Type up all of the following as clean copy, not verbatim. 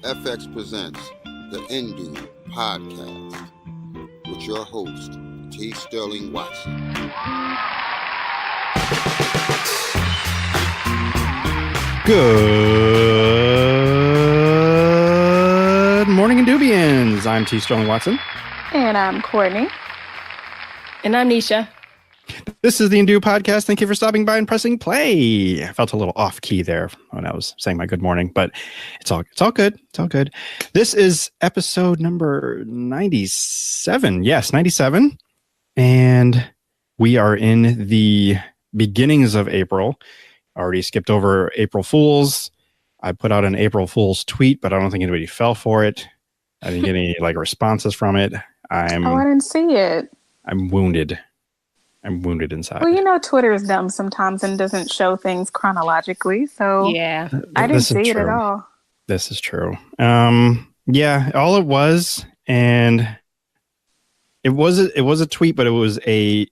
FX presents the Indu Podcast with your host, T. Sterling Watson. Good morning, Indubians. I'm T. Sterling Watson. And I'm Courtney. And I'm Nisha. This is the Indu Podcast. Thank you for stopping by and pressing play. I felt a little off key there when I was saying my good morning, but it's all good. It's all good. This is episode number 97. Yes, 97. And we are in the beginnings of April. Already skipped over April Fools. I put out an April Fool's tweet, but I don't think anybody fell for it. I didn't get any responses from it. I didn't see it. I'm wounded. I'm wounded inside. Well, Twitter is dumb sometimes and doesn't show things chronologically. So yeah, I didn't see it at all. This is true. Yeah, all it was, and it was a tweet, but it was a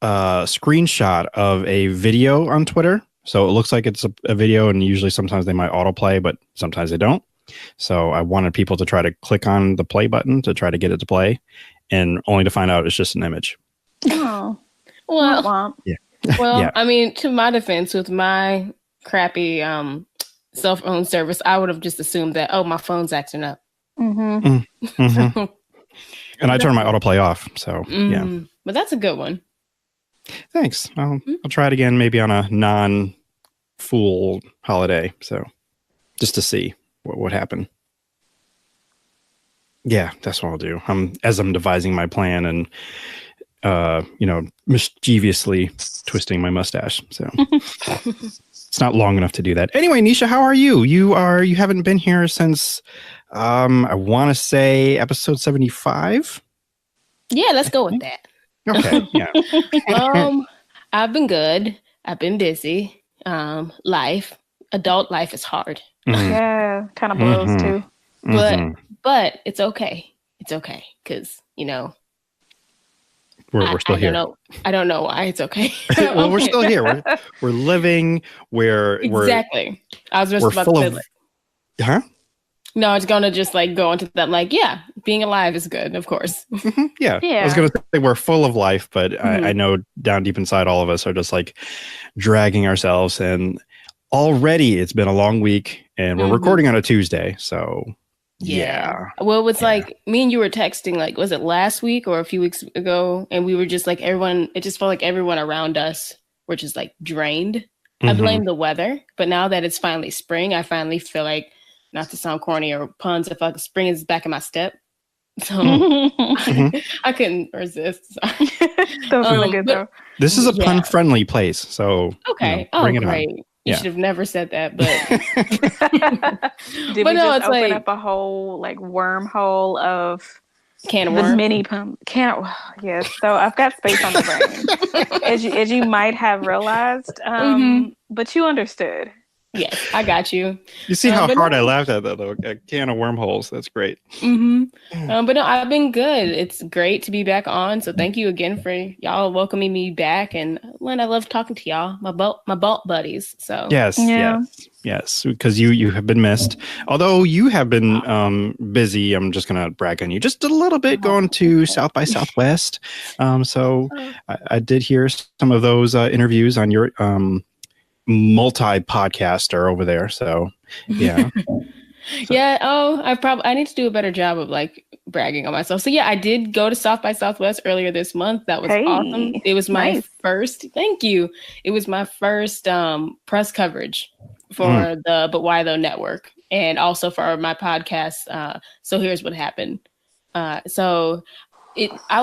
screenshot of a video on Twitter. So it looks like it's a video, and usually sometimes they might autoplay, but sometimes they don't. So I wanted people to try to click on the play button to try to get it to play, and only to find out it's just an image. Oh. Well, yeah. Well, yeah. I mean, to my defense, with my crappy cell phone service, I would have just assumed that, my phone's acting up. Mm-hmm. Mm-hmm. And I turned my autoplay off. So, yeah. But that's a good one. Thanks. I'll try it again, maybe on a non-fool holiday. So, just to see what would happen. Yeah, that's what I'll do. As I'm devising my plan and mischievously twisting my mustache. So it's not long enough to do that. Anyway, Nisha, how are you? You haven't been here since I want to say episode 75. Yeah, let's go with that. Okay. Yeah. I've been good. I've been busy. Adult life is hard. Mm-hmm. Yeah, kind of blows too. But it's okay. It's okay because we're still here. I don't know why it's okay. Well, we're still here. We're living. Exactly. I was just about to say, huh? No, I was gonna just go into that. Being alive is good, of course. Mm-hmm. Yeah. I was gonna say we're full of life, but I know down deep inside, all of us are just dragging ourselves. And already it's been a long week, and we're recording on a Tuesday, so. Yeah. Well, it's me and you were texting, was it last week or a few weeks ago? And we were just everyone, it just felt like everyone around us were just drained. Mm-hmm. I blame the weather, but now that it's finally spring, I finally feel not to sound corny or puns, I feel like spring is back in my step. So I couldn't resist. Those are good though. This is a pun-friendly place, so okay. Bring it great. on. You should have never said that, but did we just open up a whole wormhole of can of worms? Mini pump yes. So I've got space on the brain, as you might have realized, but you understood. Yes, I got you. You see how hard I laughed at that, though. A can of wormholes. That's great. Mm-hmm. But no, I've been good. It's great to be back on. So thank you again for y'all welcoming me back. And Lynn, I love talking to y'all, my bolt buddies. So yes, because you have been missed. Although you have been busy, I'm just gonna brag on you just a little bit, going to South by Southwest. So I did hear some of those interviews on your multi-podcaster over there, so yeah. I need to do a better job of bragging on myself. So yeah, I did go to South by Southwest earlier this month. That was awesome. It was my first, thank you, it was my first press coverage for the But Why Though network, and also for my podcast. So here's what happened. I will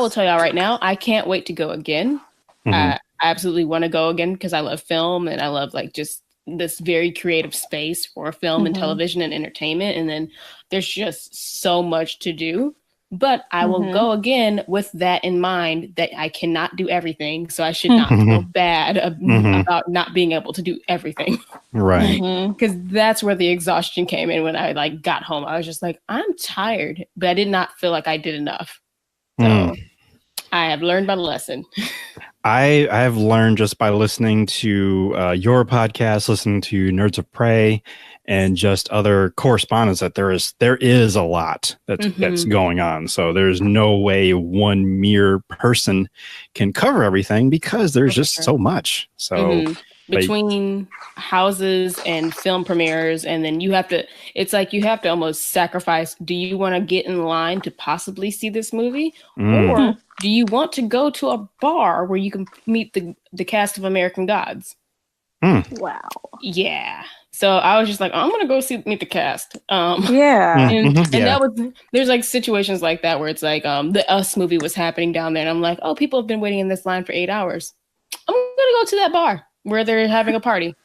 tell y'all right now, I can't wait to go again. I absolutely want to go again because I love film, and I love just this very creative space for film and television and entertainment. And then there's just so much to do, but I will go again with that in mind, that I cannot do everything. So I should not feel bad about not being able to do everything. Right. Because that's where the exhaustion came in when I got home. I was just I'm tired, but I did not feel like I did enough. So I have learned my lesson. I have learned just by listening to your podcast, listening to Nerds of Prey, and just other correspondence that there is a lot that's going on. So there's no way one mere person can cover everything because there's just so much. So between houses and film premieres, and then it's like you have to almost sacrifice. Do you want to get in line to possibly see this movie, or do you want to go to a bar where you can meet the cast of American Gods? Wow. Yeah. So I was just like, I'm gonna go meet the cast. And that was, there's like situations like that where it's like the Us movie was happening down there, and I'm like, oh, people have been waiting in this line for 8 hours. I'm gonna go to that bar where they're having a party.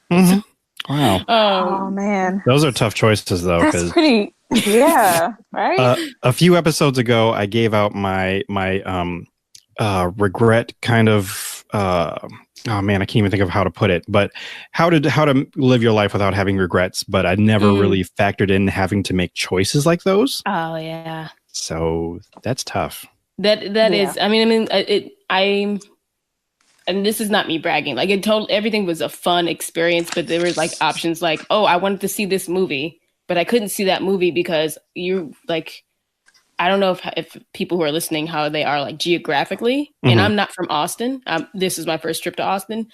Wow. Oh man, those are tough choices though. That's pretty. Yeah. Right. A few episodes ago, I gave out my regret kind of. Oh man, I can't even think of how to put it. But how to live your life without having regrets. But I never really factored in having to make choices like those. Oh yeah. So that's tough. That is. I mean, and this is not me bragging. Like everything was a fun experience, but there was like options like, oh, I wanted to see this movie, but I couldn't see that movie because I don't know if people who are listening, how they are like geographically, and I'm not from Austin. This is my first trip to Austin.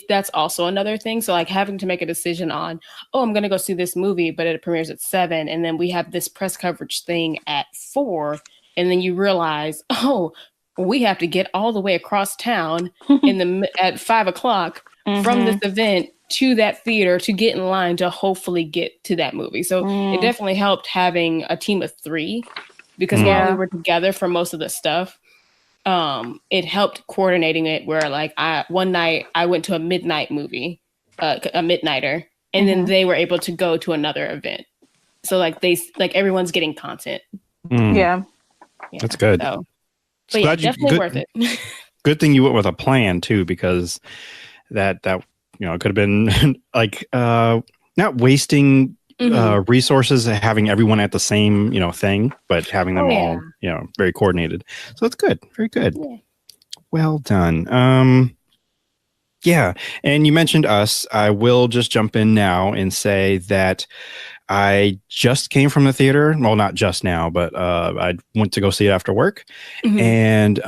That's also another thing. So like having to make a decision on, oh, I'm going to go see this movie, but it premieres at 7. And then we have this press coverage thing at 4. And then you realize, oh, we have to get all the way across town at 5 o'clock from this event to that theater to get in line to hopefully get to that movie. So it definitely helped having a team of 3. Because while we were together for most of the stuff, it helped coordinating it where like one night I went to a midnight movie, a midnighter, and then they were able to go to another event. So like everyone's getting content. Yeah. That's good. So, but yeah, definitely worth it. Good thing you went with a plan too, because that it could have been like not wasting resources, having everyone at the same thing, but having them all very coordinated. So that's good. Very good. Yeah. Well done. And you mentioned Us. I will just jump in now and say that I just came from the theater. Well, not just now, but I went to go see it after work, and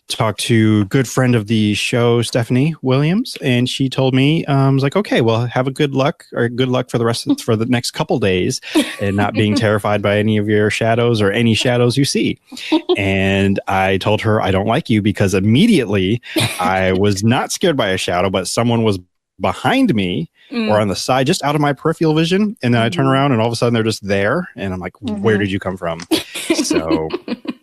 talked to a good friend of the show, Stephanie Williams, and she told me, I was like, okay, well, have good luck for the next couple days, and not being terrified by any of your shadows or any shadows you see. And I told her I don't like you because immediately I was not scared by a shadow, but someone was behind me or on the side, just out of my peripheral vision. And then I turn around and all of a sudden they're just there. And I'm like, where did you come from? So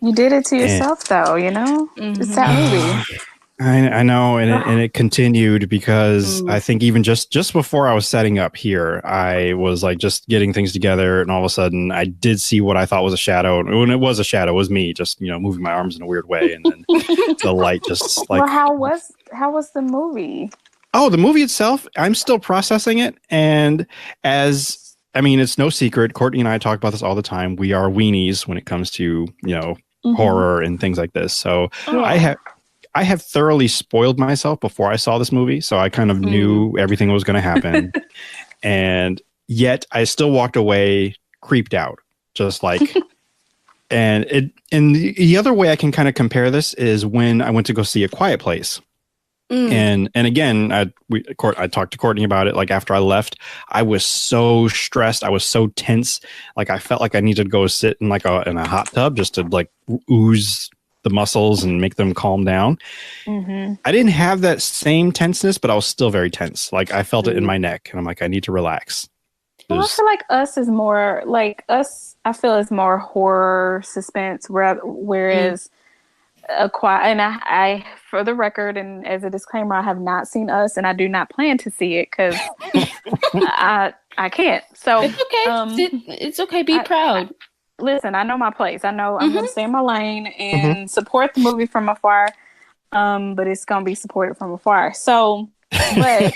you did it to yourself though, It's that movie. I know. And it continued because I think even just before I was setting up here, I was like just getting things together. And all of a sudden I did see what I thought was a shadow. And when it was a shadow, it was me just, moving my arms in a weird way. And then the light just like, well, how was the movie? Oh, the movie itself, I'm still processing it. And it's no secret. Courtney and I talk about this all the time. We are weenies when it comes to, horror and things like this. So I have thoroughly spoiled myself before I saw this movie. So I kind of knew everything was going to happen. And yet I still walked away creeped out, just like, and the other way I can kind of compare this is when I went to go see A Quiet Place. And again, I talked to Courtney about it. Like after I left, I was so stressed. I was so tense. Like I felt like I needed to go sit in in a hot tub just to like ooze the muscles and make them calm down. I didn't have that same tenseness, but I was still very tense. Like I felt it in my neck, and I'm like, I need to relax. Well, I feel like Us is more like Us. I feel is more horror suspense, whereas. And I, for the record, and as a disclaimer, I have not seen Us, and I do not plan to see it because I can't. So it's okay. It's okay. Be proud. Listen, I know my place. I know I'm going to stay in my lane and support the movie from afar. But it's going to be supported from afar. So, but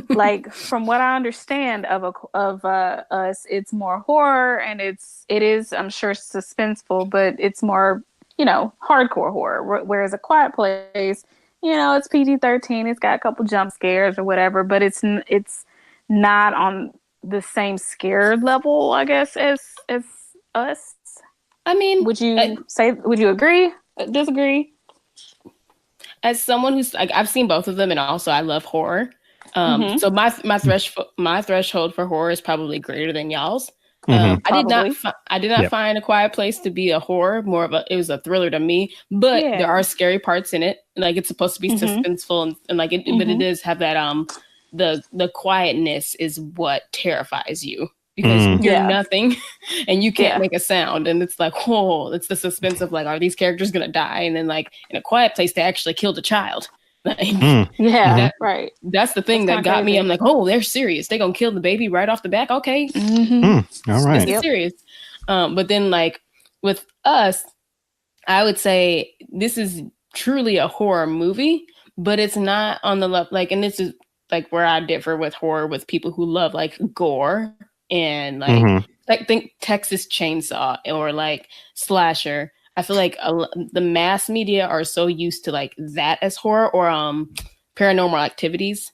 like from what I understand of Us, it's more horror, and it is I'm sure suspenseful, but it's more hardcore horror, whereas A Quiet Place it's PG-13. It's got a couple jump scares or whatever, but it's not on the same scared level, I guess, as Us. I mean, would you agree? Disagree? As someone who's like, I've seen both of them, and also I love horror. So my threshold for horror is probably greater than y'all's. I did not find A Quiet Place to be a horror. It was a thriller to me. But there are scary parts in it. Like, it's supposed to be suspenseful and like it, but it does have that the quietness is what terrifies you. Because you're nothing and you can't make a sound, and it's like, it's the suspense of like, are these characters gonna die? And then like in A Quiet Place, they actually killed a child. Like, right. That's the thing that got me. I'm like, they're serious. They're gonna kill the baby right off the back. Okay, all right, this is serious. But then like with Us, I would say this is truly a horror movie, but it's not on the level. Like, and this is like where I differ with horror with people who love like gore. And like, I think Texas Chainsaw or like slasher. I feel like the mass media are so used to like that as horror, or Paranormal Activities.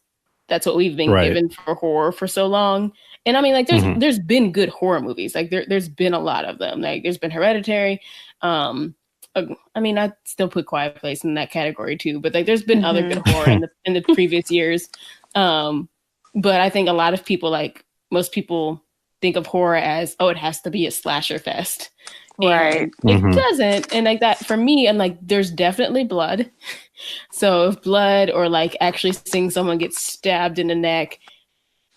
That's what we've been given for horror for so long. And I mean, like, there's been good horror movies. Like there's been a lot of them. Like there's been Hereditary. I mean, I still put Quiet Place in that category too. But like, there's been other good horror in the previous years. But I think a lot of people, like most people, think of horror as, it has to be a slasher fest. Right. It doesn't. And like that for me, I'm like, there's definitely blood. So if blood or like actually seeing someone get stabbed in the neck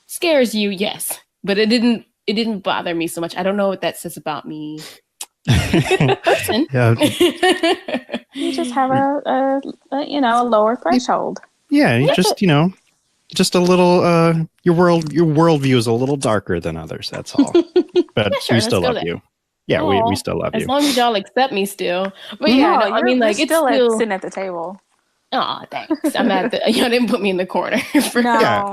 scares you, yes. But it didn't bother me so much. I don't know what that says about me. Person. You just have a lower threshold. Yeah, you just a little your worldview is a little darker than others, that's all. But we still love you. Yeah, we still love you. As long as y'all accept me still. But I mean, like, it's still sitting at the table. Oh, thanks. I'm at y'all didn't put me in the corner.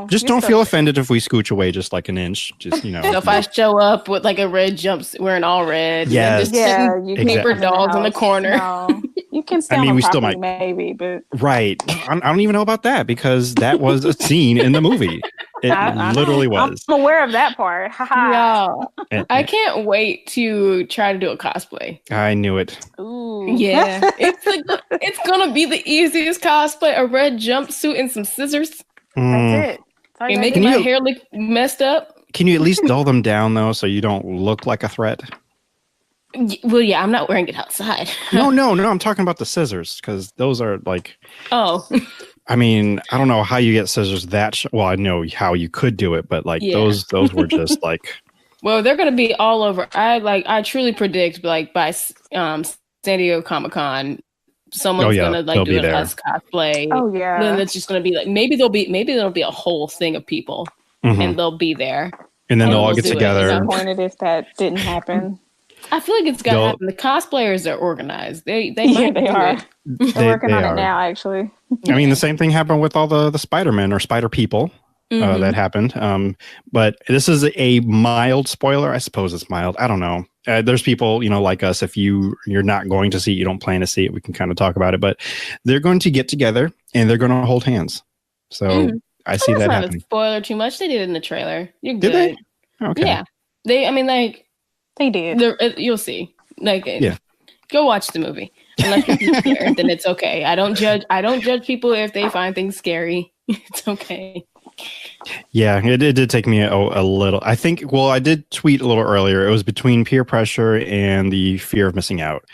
Just don't feel offended if we scooch away just like an inch. Just So if I show up with like a red jumpsuit, wearing all red, yes, you paper dolls in the corner. No. You can stay on the property, maybe, but right. I don't even know about that, because that was a scene in the movie. It literally was. I'm aware of that part. Y'all, I can't wait to try to do a cosplay. I knew it. Ooh. Yeah, it's gonna be the easiest cosplay: a red jumpsuit and some scissors. That's it. And making my hair look messed up. Can you at least dull them down though, so you don't look like a threat? Well, yeah, I'm not wearing it outside. No. I'm talking about the scissors, because those are like. Oh. I mean, I don't know how you get scissors well, I know how you could do it, but like those were just like. Well, they're gonna be all over. I truly predict like by San Diego Comic-Con, someone's gonna like do an Us cosplay. Oh yeah. Then it's just gonna be like maybe there'll be a whole thing of people, and they'll be there, and then they'll all get together. I'm disappointed if that didn't happen. I feel like it's gotta happen. The cosplayers are organized. They are. They're working on it now, actually. I mean, the same thing happened with all the Spider-Men or Spider People that happened. But this is a mild spoiler. I suppose it's mild. I don't know. There's people, like us, if you're not going to see it, you don't plan to see it, we can kind of talk about it. But they're going to get together and they're going to hold hands. So I see that happening. Not a spoiler too much. They did it in the trailer. You're good. Did they? Okay. Yeah. They did. You'll see. Go watch the movie. Unless you're scared, then it's okay. I don't judge people if they find things scary. It's okay. Yeah, it did take me a little. I think. Well, I did tweet a little earlier. It was between peer pressure and the fear of missing out,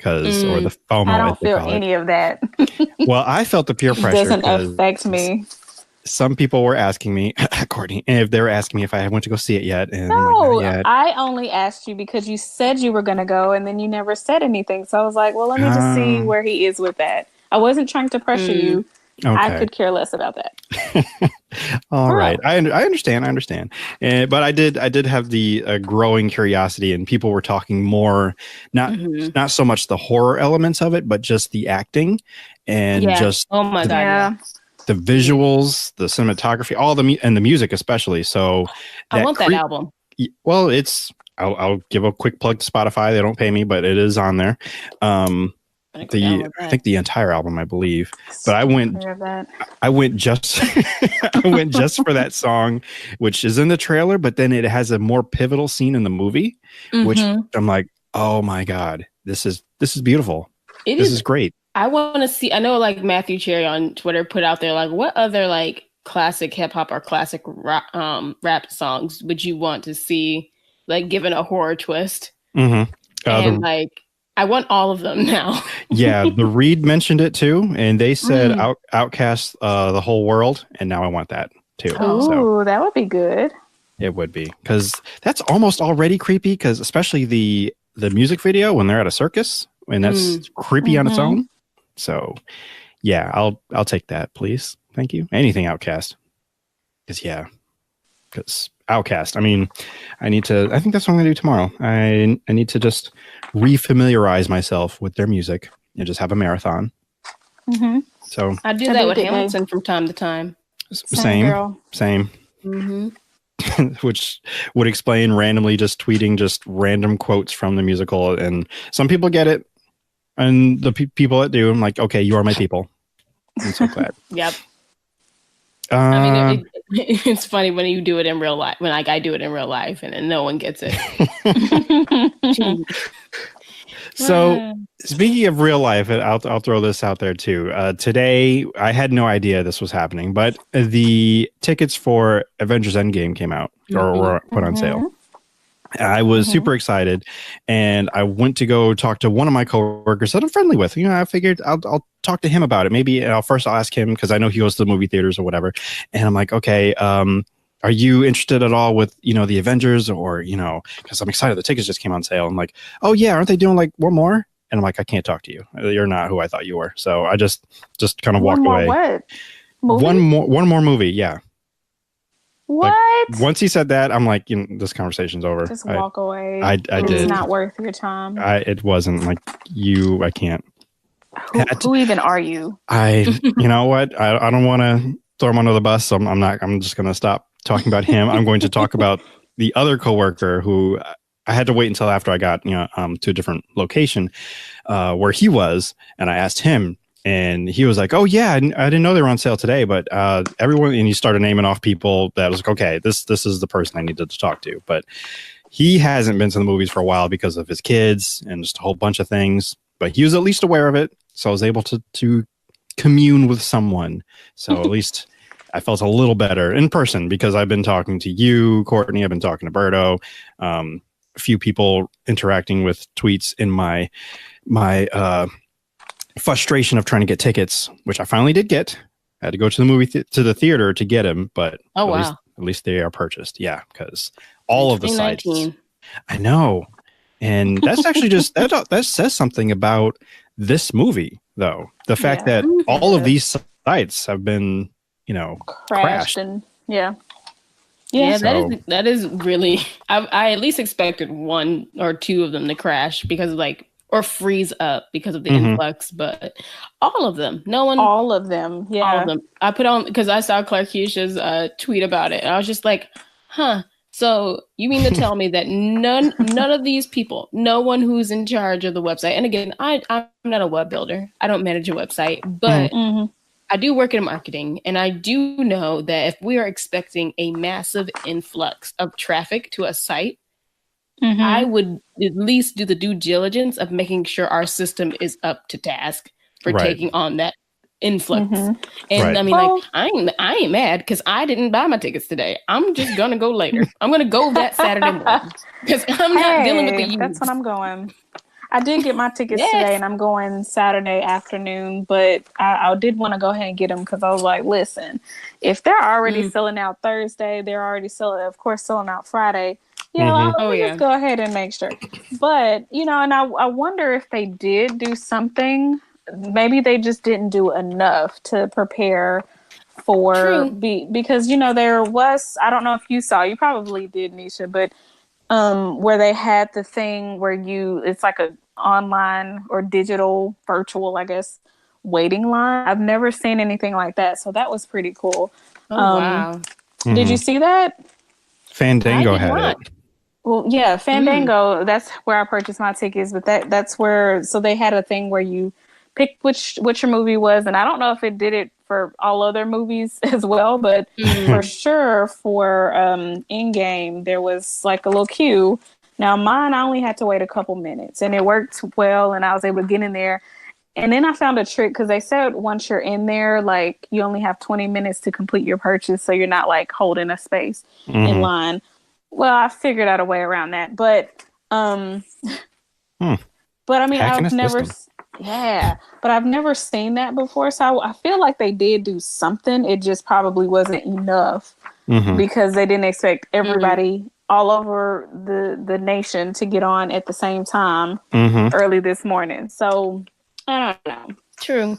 or the FOMO. I don't feel any of that. Well, I felt the peer pressure. It doesn't affect me. Some people were asking me, Courtney, if they were asking me if I went to go see it yet. And no, like, yet. I only asked you because you said you were going to go, and then you never said anything. So I was like, well, let me just see where he is with that. I wasn't trying to pressure you. Okay. I could care less about that. All right. I understand. But I did have the growing curiosity, and people were talking more, not so much the horror elements of it, but just the acting and just oh my god, yeah. The visuals, the cinematography, all the music especially. So I want that album. Well, I'll give a quick plug to Spotify. They don't pay me, but it is on there. I think the entire album, I believe. But I went just I went just for that song, which is in the trailer, but then it has a more pivotal scene in the movie, which I'm like, oh my God, this is beautiful. This is great. I want to see. I know, like Matthew Cherry on Twitter put out there, like, what other like classic hip hop or classic rap songs would you want to see, like, given a horror twist? And like, I want all of them now. Yeah, the Reed mentioned it too, and they said Outcast, the whole world, and now I want that too. Oh, that would be good. It would be, because that's almost already creepy. Because especially the music video when they're at a circus, and that's creepy on its own. So, yeah, I'll take that, please. Thank you. Anything Outcast. Because Outcast. I mean, I think that's what I'm gonna do tomorrow. I need to just refamiliarize myself with their music and just have a marathon. So I do that with Hamilton from time to time. Same. Which would explain randomly just tweeting just random quotes from the musical, and some people get it, and the people that do, I'm like, okay, you are my people. I'm so glad. Yep. I mean, it's funny when you do it in real life. When like I do it in real life, and no one gets it. So, speaking of real life, I'll throw this out there too. Today, I had no idea this was happening, but the tickets for Avengers Endgame came out or were put on sale. I was super excited, and I went to go talk to one of my coworkers that I'm friendly with. You know, I figured I'll talk to him about it. Maybe I'll ask him, because I know he goes to the movie theaters or whatever. And I'm like, okay, are you interested at all with, the Avengers, or, because I'm excited. The tickets just came on sale. I'm like, oh yeah, aren't they doing like one more? And I'm like, I can't talk to you. You're not who I thought you were. So I just kind of walked away. What? Movie? One more movie. Yeah. What? Like, once he said that, I'm like, this conversation's over. Just walk away. I did. It's not worth your time. It wasn't like I can't. Who even are you? You know what? I don't want to throw him under the bus. So I'm just going to stop talking about him. I'm going to talk about the other coworker who I had to wait until after I got, to a different location where he was. And I asked him, and he was like, oh yeah, I didn't know they were on sale today, but everyone, and he started naming off people that was like, okay, this is the person I needed to talk to. But he hasn't been to the movies for a while because of his kids and just a whole bunch of things, but he was at least aware of it. So I was able to commune with someone. So at least I felt a little better in person, because I've been talking to you, Courtney. I've been talking to Berto, a few people interacting with tweets in my frustration of trying to get tickets, which I finally did get. I had to go to the theater to get them, but at least they are purchased. Yeah, because all of the sites. I know, and that's actually just that says something about this movie, though. The fact that all of these sites have been, crashed. And that is really. I at least expected one or two of them to crash because or freeze up because of the influx, but all of them, all of them. I put on, because I saw Clark Keisha's tweet about it, and I was just like, huh. So you mean to tell me that none of these people, no one who's in charge of the website, and again, I'm not a web builder, I don't manage a website, but I do work in marketing, and I do know that if we are expecting a massive influx of traffic to a site, I would at least do the due diligence of making sure our system is up to task for taking on that influx. And I mean, I ain't mad because I didn't buy my tickets today. I'm just gonna go later. I'm gonna go that Saturday morning because I'm not dealing with the youth. That's when I'm going. I did get my tickets today, and I'm going Saturday afternoon, but I did want to go ahead and get them because I was like, listen, if they're already selling out Thursday, they're already selling out Friday. Just go ahead and make sure. But, and I wonder if they did do something. Maybe they just didn't do enough to prepare for because, there was, I don't know if you saw, you probably did, Nisha, but where they had the thing where it's like a online or digital virtual, I guess, waiting line. I've never seen anything like that. So that was pretty cool. Wow. Did you see that? Fandango had it. Well, yeah, Fandango, that's where I purchased my tickets, but that's where, so they had a thing where you pick what your movie was. And I don't know if it did it for all other movies as well, but for sure for Endgame, there was like a little queue. Now mine, I only had to wait a couple minutes and it worked well and I was able to get in there. And then I found a trick because they said once you're in there, like you only have 20 minutes to complete your purchase. So you're not like holding a space in line. Well, I figured out a way around that. But I mean, I've never seen that before. So I feel like they did do something. It just probably wasn't enough because they didn't expect everybody all over the nation to get on at the same time early this morning. So I don't know. True.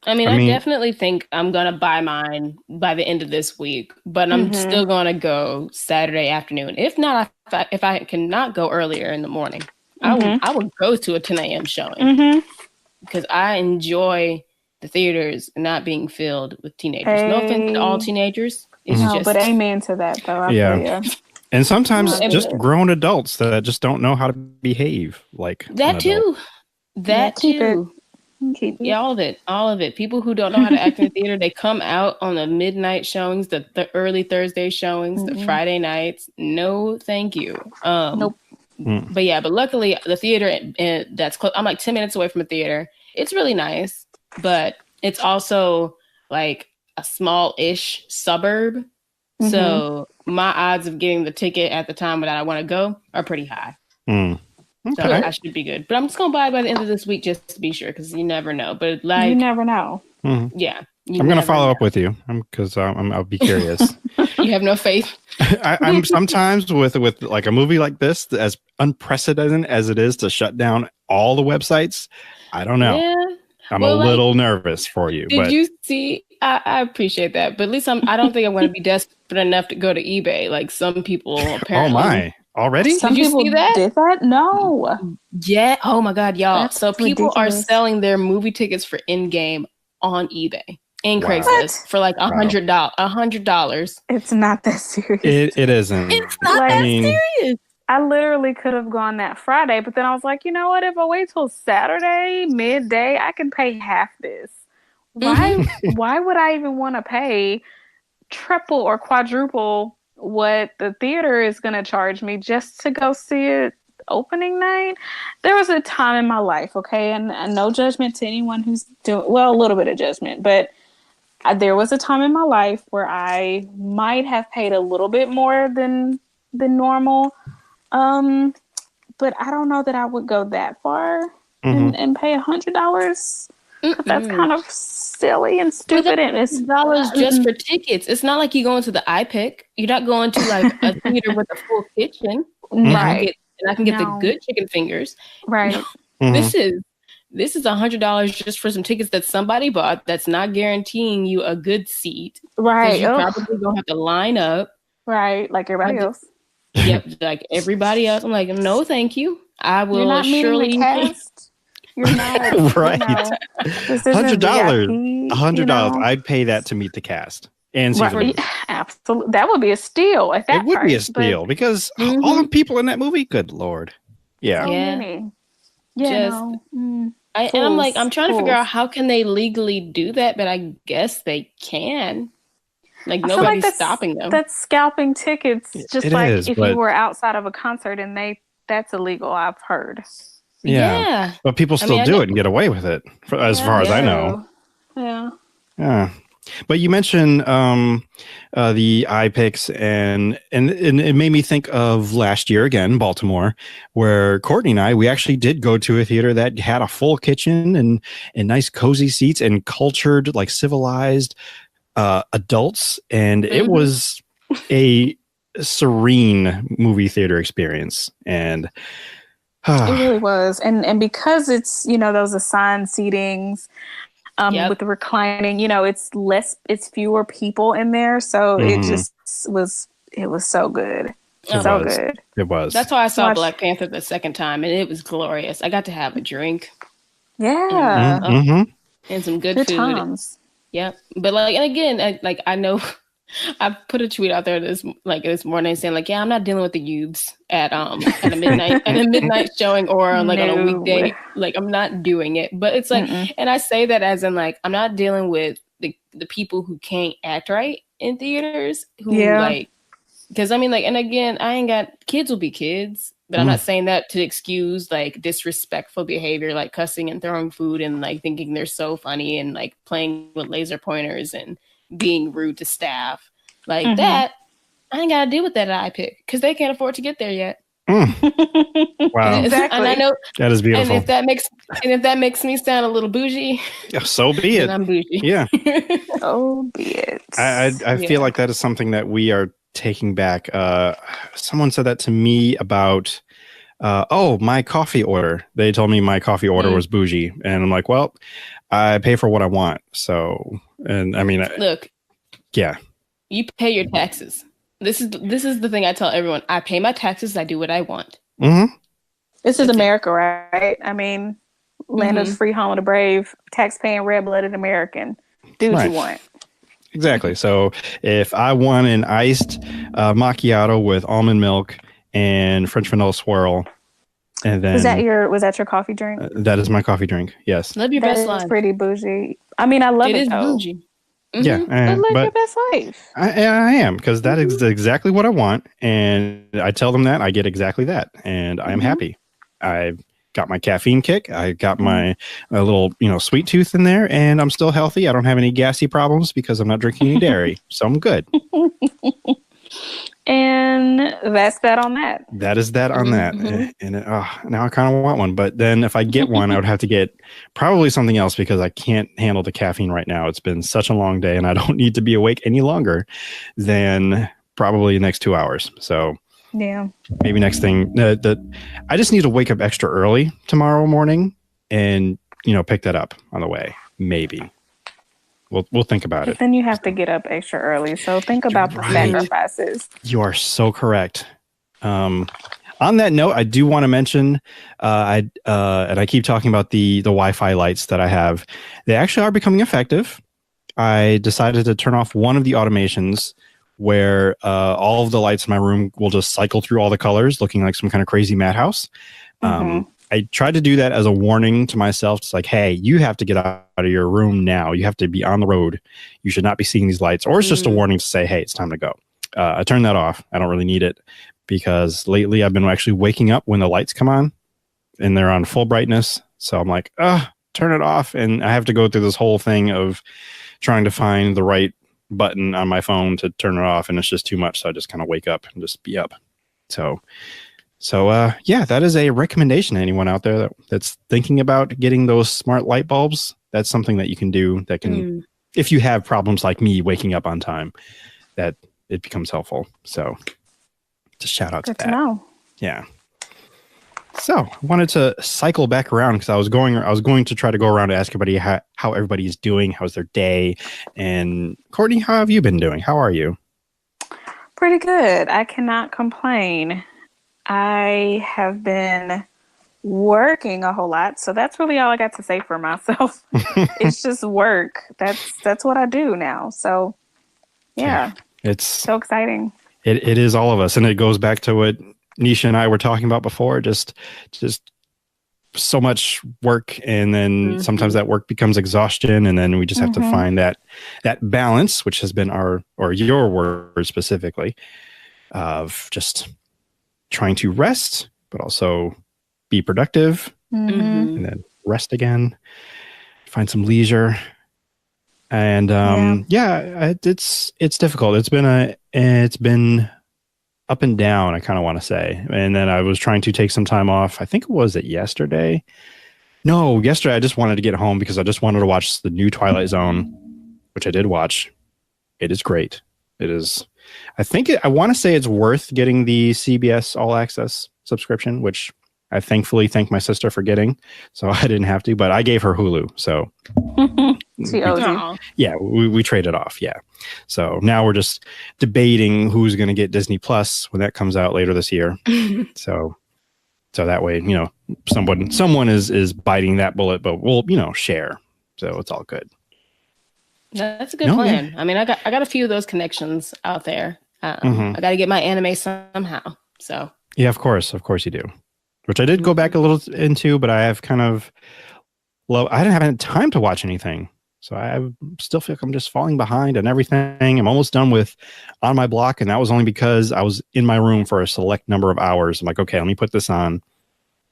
I mean, I definitely think I'm going to buy mine by the end of this week, but I'm still going to go Saturday afternoon. If not, if I cannot go earlier in the morning, I would go to a 10 a.m. showing because I enjoy the theaters not being filled with teenagers. No offense to all teenagers. It's just... but amen to that, though. Yeah. And sometimes just grown adults that just don't know how to behave like that too. That too. Keep it. Yeah, all of it. People who don't know how to act in the theater, they come out on the midnight showings, the early Thursday showings, the Friday nights. No, thank you. Nope. But luckily the theater that's close. I'm like 10 minutes away from a theater. It's really nice, but it's also like a small-ish suburb. So my odds of getting the ticket at the time that I want to go are pretty high. So I should be good. But I'm just going to buy it by the end of this week just to be sure because you never know. But like you never know. Yeah. I'm going to follow up with you because I'll be curious. You have no faith? I'm sometimes with like a movie like this, as unprecedented as it is to shut down all the websites, I don't know. Yeah. I'm a little nervous for you. Did you see? I appreciate that. But at least I don't think I'm going to be desperate enough to go to eBay like some people apparently. Oh, my. Already? Some Did you people see that? Did that? No. Yeah. Oh my God, y'all. That's so people ridiculous. are selling their movie tickets for Endgame on eBay and Craigslist for like $100. It's not that serious. It isn't. It's not serious. I literally could have gone that Friday, but then I was like, you know what? If I wait till Saturday midday, I can pay half this. Why would I even want to pay triple or quadruple what the theater is going to charge me just to go see it opening night? There was a time in my life, okay, and no judgment to anyone who's doing, well, a little bit of judgment, but there was a time in my life where I might have paid a little bit more than normal, but I don't know that I would go that far and pay $100. That's kind of silly and stupid. And it's dollars just for tickets. It's not like you go into the iPic. You're not going to like a theater with a full kitchen, right? I can get the good chicken fingers, right? This is $100 just for some tickets that somebody bought. That's not guaranteeing you a good seat, right? You probably gonna have to line up, right? Like everybody else. Yep, like everybody else. I'm like, no, thank you. I will You're not surely. The cast. You're not right. $100. $100. I'd pay that to meet the cast and see the movie. Absolutely, that would be a steal. At that, it would be a steal because all the people in that movie. Good Lord, yeah. And I'm like, I'm trying to figure out how can they legally do that, but I guess they can. Like nobody's stopping them. That's scalping tickets, just it like is, if you were outside of a concert, and that's illegal. I've heard. Yeah. But people still do it and get away with it, as far as I know. Yeah. But you mentioned the iPics, and it made me think of last year again, Baltimore, where Courtney and we actually did go to a theater that had a full kitchen and nice cozy seats and cultured, like civilized adults, and it was a serene movie theater experience, and it really was, and because it's those assigned seatings with the reclining, it's fewer people in there, so it just was so good. Good. It was. That's why I saw Black Panther the second time, and it was glorious. I got to have a drink. Yeah. And some good food. Times. Yep. But and again, I know I put a tweet out there this morning saying like, yeah, I'm not dealing with the youths at a midnight showing or on a weekday. Like, I'm not doing it. But it's like, and I say that as in like, I'm not dealing with the people who can't act right in theaters. Because I mean, like, and again, I ain't got kids will be kids. But I'm not saying that to excuse like disrespectful behavior, like cussing and throwing food and like thinking they're so funny and like playing with laser pointers and being rude to staff like that. I ain't got to deal with that at iPick because they can't afford to get there yet. Wow, exactly. And I know that is beautiful. And if that makes me sound a little bougie, so be it. I'm bougie. Yeah. So be it. I feel like that is something that we are taking back. Someone said that to me about my coffee order. They told me my coffee order was bougie, and I'm like, well, I pay for what I want. So, and I mean, look, yeah, you pay your taxes. This is the thing I tell everyone. I pay my taxes. I do what I want. This is America, right? I mean, land of the free, home of the brave, tax-paying, red-blooded American. Do what you want. Exactly. So if I want an iced macchiato with almond milk and French vanilla swirl, and then was that your coffee drink? That is my coffee drink. Yes. Live your best life. It's pretty bougie. I mean, I love it. It is though. bougie. Yeah, live your best life. I am, because that is exactly what I want, and I tell them that I get exactly that, and I am happy. I've got my caffeine kick. I got my little, sweet tooth in there, and I'm still healthy. I don't have any gassy problems because I'm not drinking any dairy, so I'm good. And that's that on that. That is that on that. And now I kind of want one, but then if I get one, I would have to get probably something else because I can't handle the caffeine right now. It's been such a long day, and I don't need to be awake any longer than probably the next 2 hours. So yeah, maybe next thing I just need to wake up extra early tomorrow morning and pick that up on the way. Maybe. We'll think about it. Then you have to get up extra early. So think about the sacrifices. You are so correct. On that note, I do want to mention, and I keep talking about the Wi-Fi lights that I have. They actually are becoming effective. I decided to turn off one of the automations where all of the lights in my room will just cycle through all the colors, looking like some kind of crazy madhouse. I tried to do that as a warning to myself. It's like, hey, you have to get out of your room now. You have to be on the road. You should not be seeing these lights. Or it's just a warning to say, hey, it's time to go. I turned that off. I don't really need it because lately I've been actually waking up when the lights come on and they're on full brightness. So I'm like, turn it off. And I have to go through this whole thing of trying to find the right button on my phone to turn it off. And it's just too much. So I just kind of wake up and just be up. So that is a recommendation to anyone out there that's thinking about getting those smart light bulbs. That's something that you can do that can, if you have problems like me waking up on time, that it becomes helpful. So just shout out to that. Good to know. Yeah. So I wanted to cycle back around because I was going to try to go around and ask everybody how everybody is doing. How's their day? And Courtney, how have you been doing? How are you? Pretty good. I cannot complain. I have been working a whole lot, so that's really all I got to say for myself. It's just work. That's what I do now. So yeah. It's so exciting. It is all of us, and it goes back to what Nisha and I were talking about before. Just so much work, and then sometimes that work becomes exhaustion, and then we just have to find that balance, which has been your word specifically, of just trying to rest, but also be productive, and then rest again, find some leisure. And it's difficult. It's been up and down, I kind of want to say. And then I was trying to take some time off. I think yesterday. No, yesterday I just wanted to get home because I just wanted to watch the new Twilight Zone, which I did watch. It is great. It is. I want to say it's worth getting the CBS All Access subscription, which I thankfully thank my sister for getting. So I didn't have to, but I gave her Hulu. So we traded off. Yeah. So now we're just debating who's going to get Disney Plus when that comes out later this year. So that way, someone is biting that bullet, but we'll, share. So it's all good. That's a good plan. Yeah. I mean, I got a few of those connections out there. I got to get my anime somehow. So yeah, of course you do. Which I did go back a little into, but I have kind of I didn't have any time to watch anything, so I still feel like I'm just falling behind and everything. I'm almost done with On My Block, and that was only because I was in my room for a select number of hours. I'm like, okay, let me put this on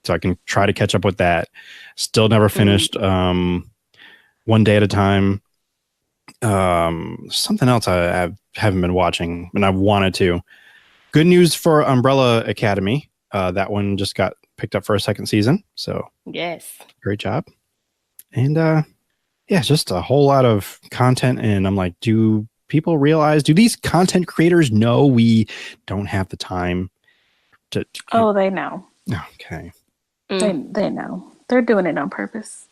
so I can try to catch up with that. Still never finished. One Day at a Time. Something else I haven't been watching, and I wanted to. Good news for Umbrella Academy. That one just got picked up for a second season. So yes, great job. And yeah, just a whole lot of content. And I'm like, do people realize? Do these content creators know we don't have the time to? Oh, they know. Okay. They know. They're doing it on purpose.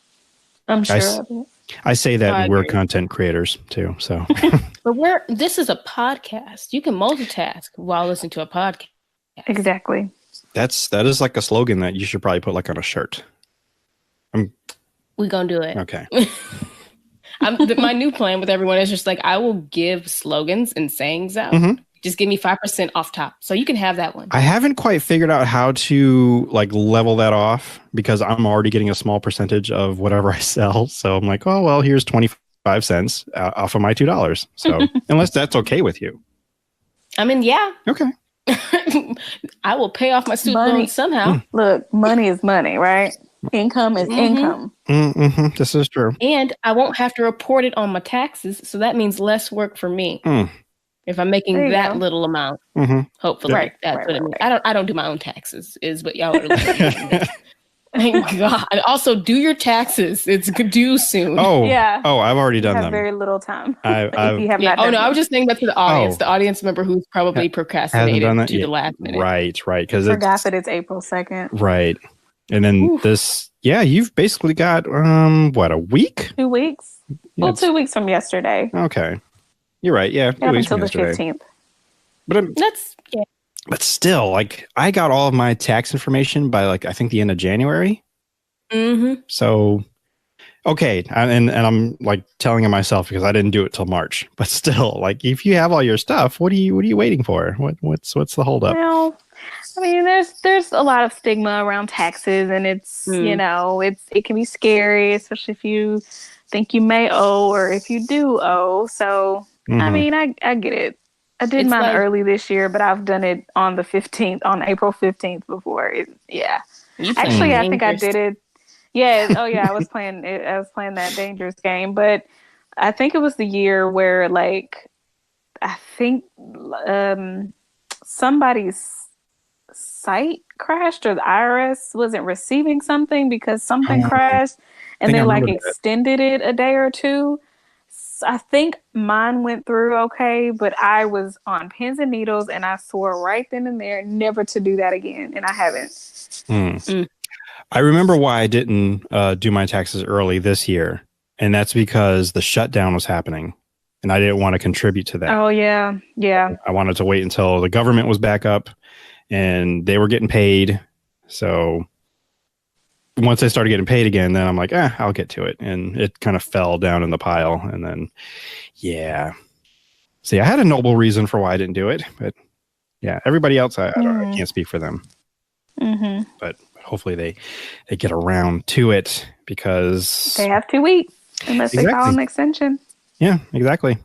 I'm sure of it. I say that we're content creators too. So, but this is a podcast. You can multitask while listening to a podcast. Exactly. That is like a slogan that you should probably put like on a shirt. We're gonna do it. Okay. My new plan with everyone is just like I will give slogans and sayings out. Just give me 5% off top, so you can have that one. I haven't quite figured out how to like level that off because I'm already getting a small percentage of whatever I sell. So I'm like, oh well, here's 25 cents off of my $2. So unless that's okay with you. I mean, yeah. Okay. I will pay off my student loan somehow. Look, money is money, right? Income is income. This is true. And I won't have to report it on my taxes, so that means less work for me. If I'm making that little amount. Hopefully. Right. That's what it means. I don't do my own taxes, is what y'all are looking at. Thank God. And also, do your taxes. It's due soon. Oh, yeah. Oh, I've already done them. Very little time. If you have not done I was just saying that to the audience. The audience member who's probably procrastinated to the last minute. Right. Because forgot that it's April 2nd. Right. And then you've basically got what, a week? 2 weeks. Well, 2 weeks from yesterday. Okay. You're right. Yeah. 2 weeks until from the yesterday. 15th. But But still, like, I got all of my tax information by, like, I think the end of January. So, okay. And I'm, like, telling it myself because I didn't do it till March. But still, like, if you have all your stuff, what are you waiting for? What's the holdup? Well, I mean, there's a lot of stigma around taxes, and it's, it can be scary, especially if you think you may owe or if you do owe. So, I mean, I get it. I did mine early this year, but I've done it on the 15th, on April 15th before. Actually, I think I did it. Yeah. Oh, yeah. I was playing that dangerous game, but I think it was the year where, like, I think somebody's site crashed, or the IRS wasn't receiving something because something crashed, and they like extended it a day or two. I think mine went through okay, but I was on pins and needles, and I swore right then and there never to do that again, and I haven't. I remember why I didn't do my taxes early this year, and that's because the shutdown was happening, and I didn't want to contribute to that. Oh, yeah. I wanted to wait until the government was back up, and they were getting paid, so once I started getting paid again, then I'm like, I'll get to it. And it kind of fell down in the pile. And then, See, I had a noble reason for why I didn't do it. But yeah, everybody else, I can't speak for them. But hopefully they get around to it because they have 2 weeks unless they file an extension. Yeah, exactly.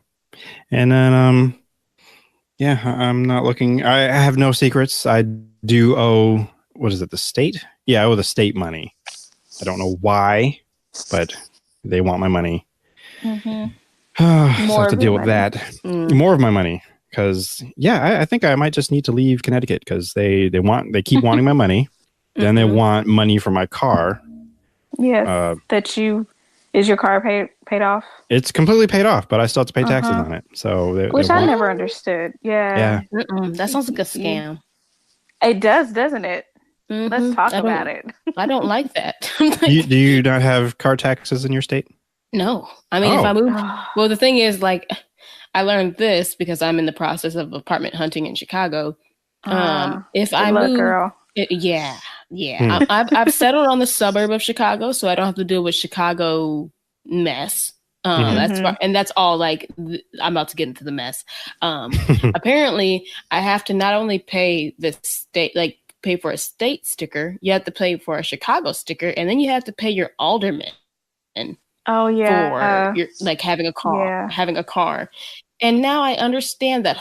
And then, I'm not looking. I have no secrets. I do owe, what is it, the state? Yeah, I owe the state money. I don't know why, but they want my money. So I have to deal with that. More of my money. Because, I think I might just need to leave Connecticut because they keep wanting my money. Then they want money for my car. Yes, is your car paid off? It's completely paid off, but I still have to pay taxes on it. So which I never understood. Yeah. That sounds like a scam. It does, doesn't it? Let's talk about it. I don't like that. Do you not have car taxes in your state? No. I mean, if I move, well, the thing is, like, I learned this because I'm in the process of apartment hunting in Chicago. If I move, girl. I've settled on the suburb of Chicago, so I don't have to deal with Chicago mess. That's all like I'm about to get into the mess. Apparently I have to not only pay the state, like pay for a state sticker, you have to pay for a Chicago sticker, and then you have to pay your alderman for your like having a car. And now I understand that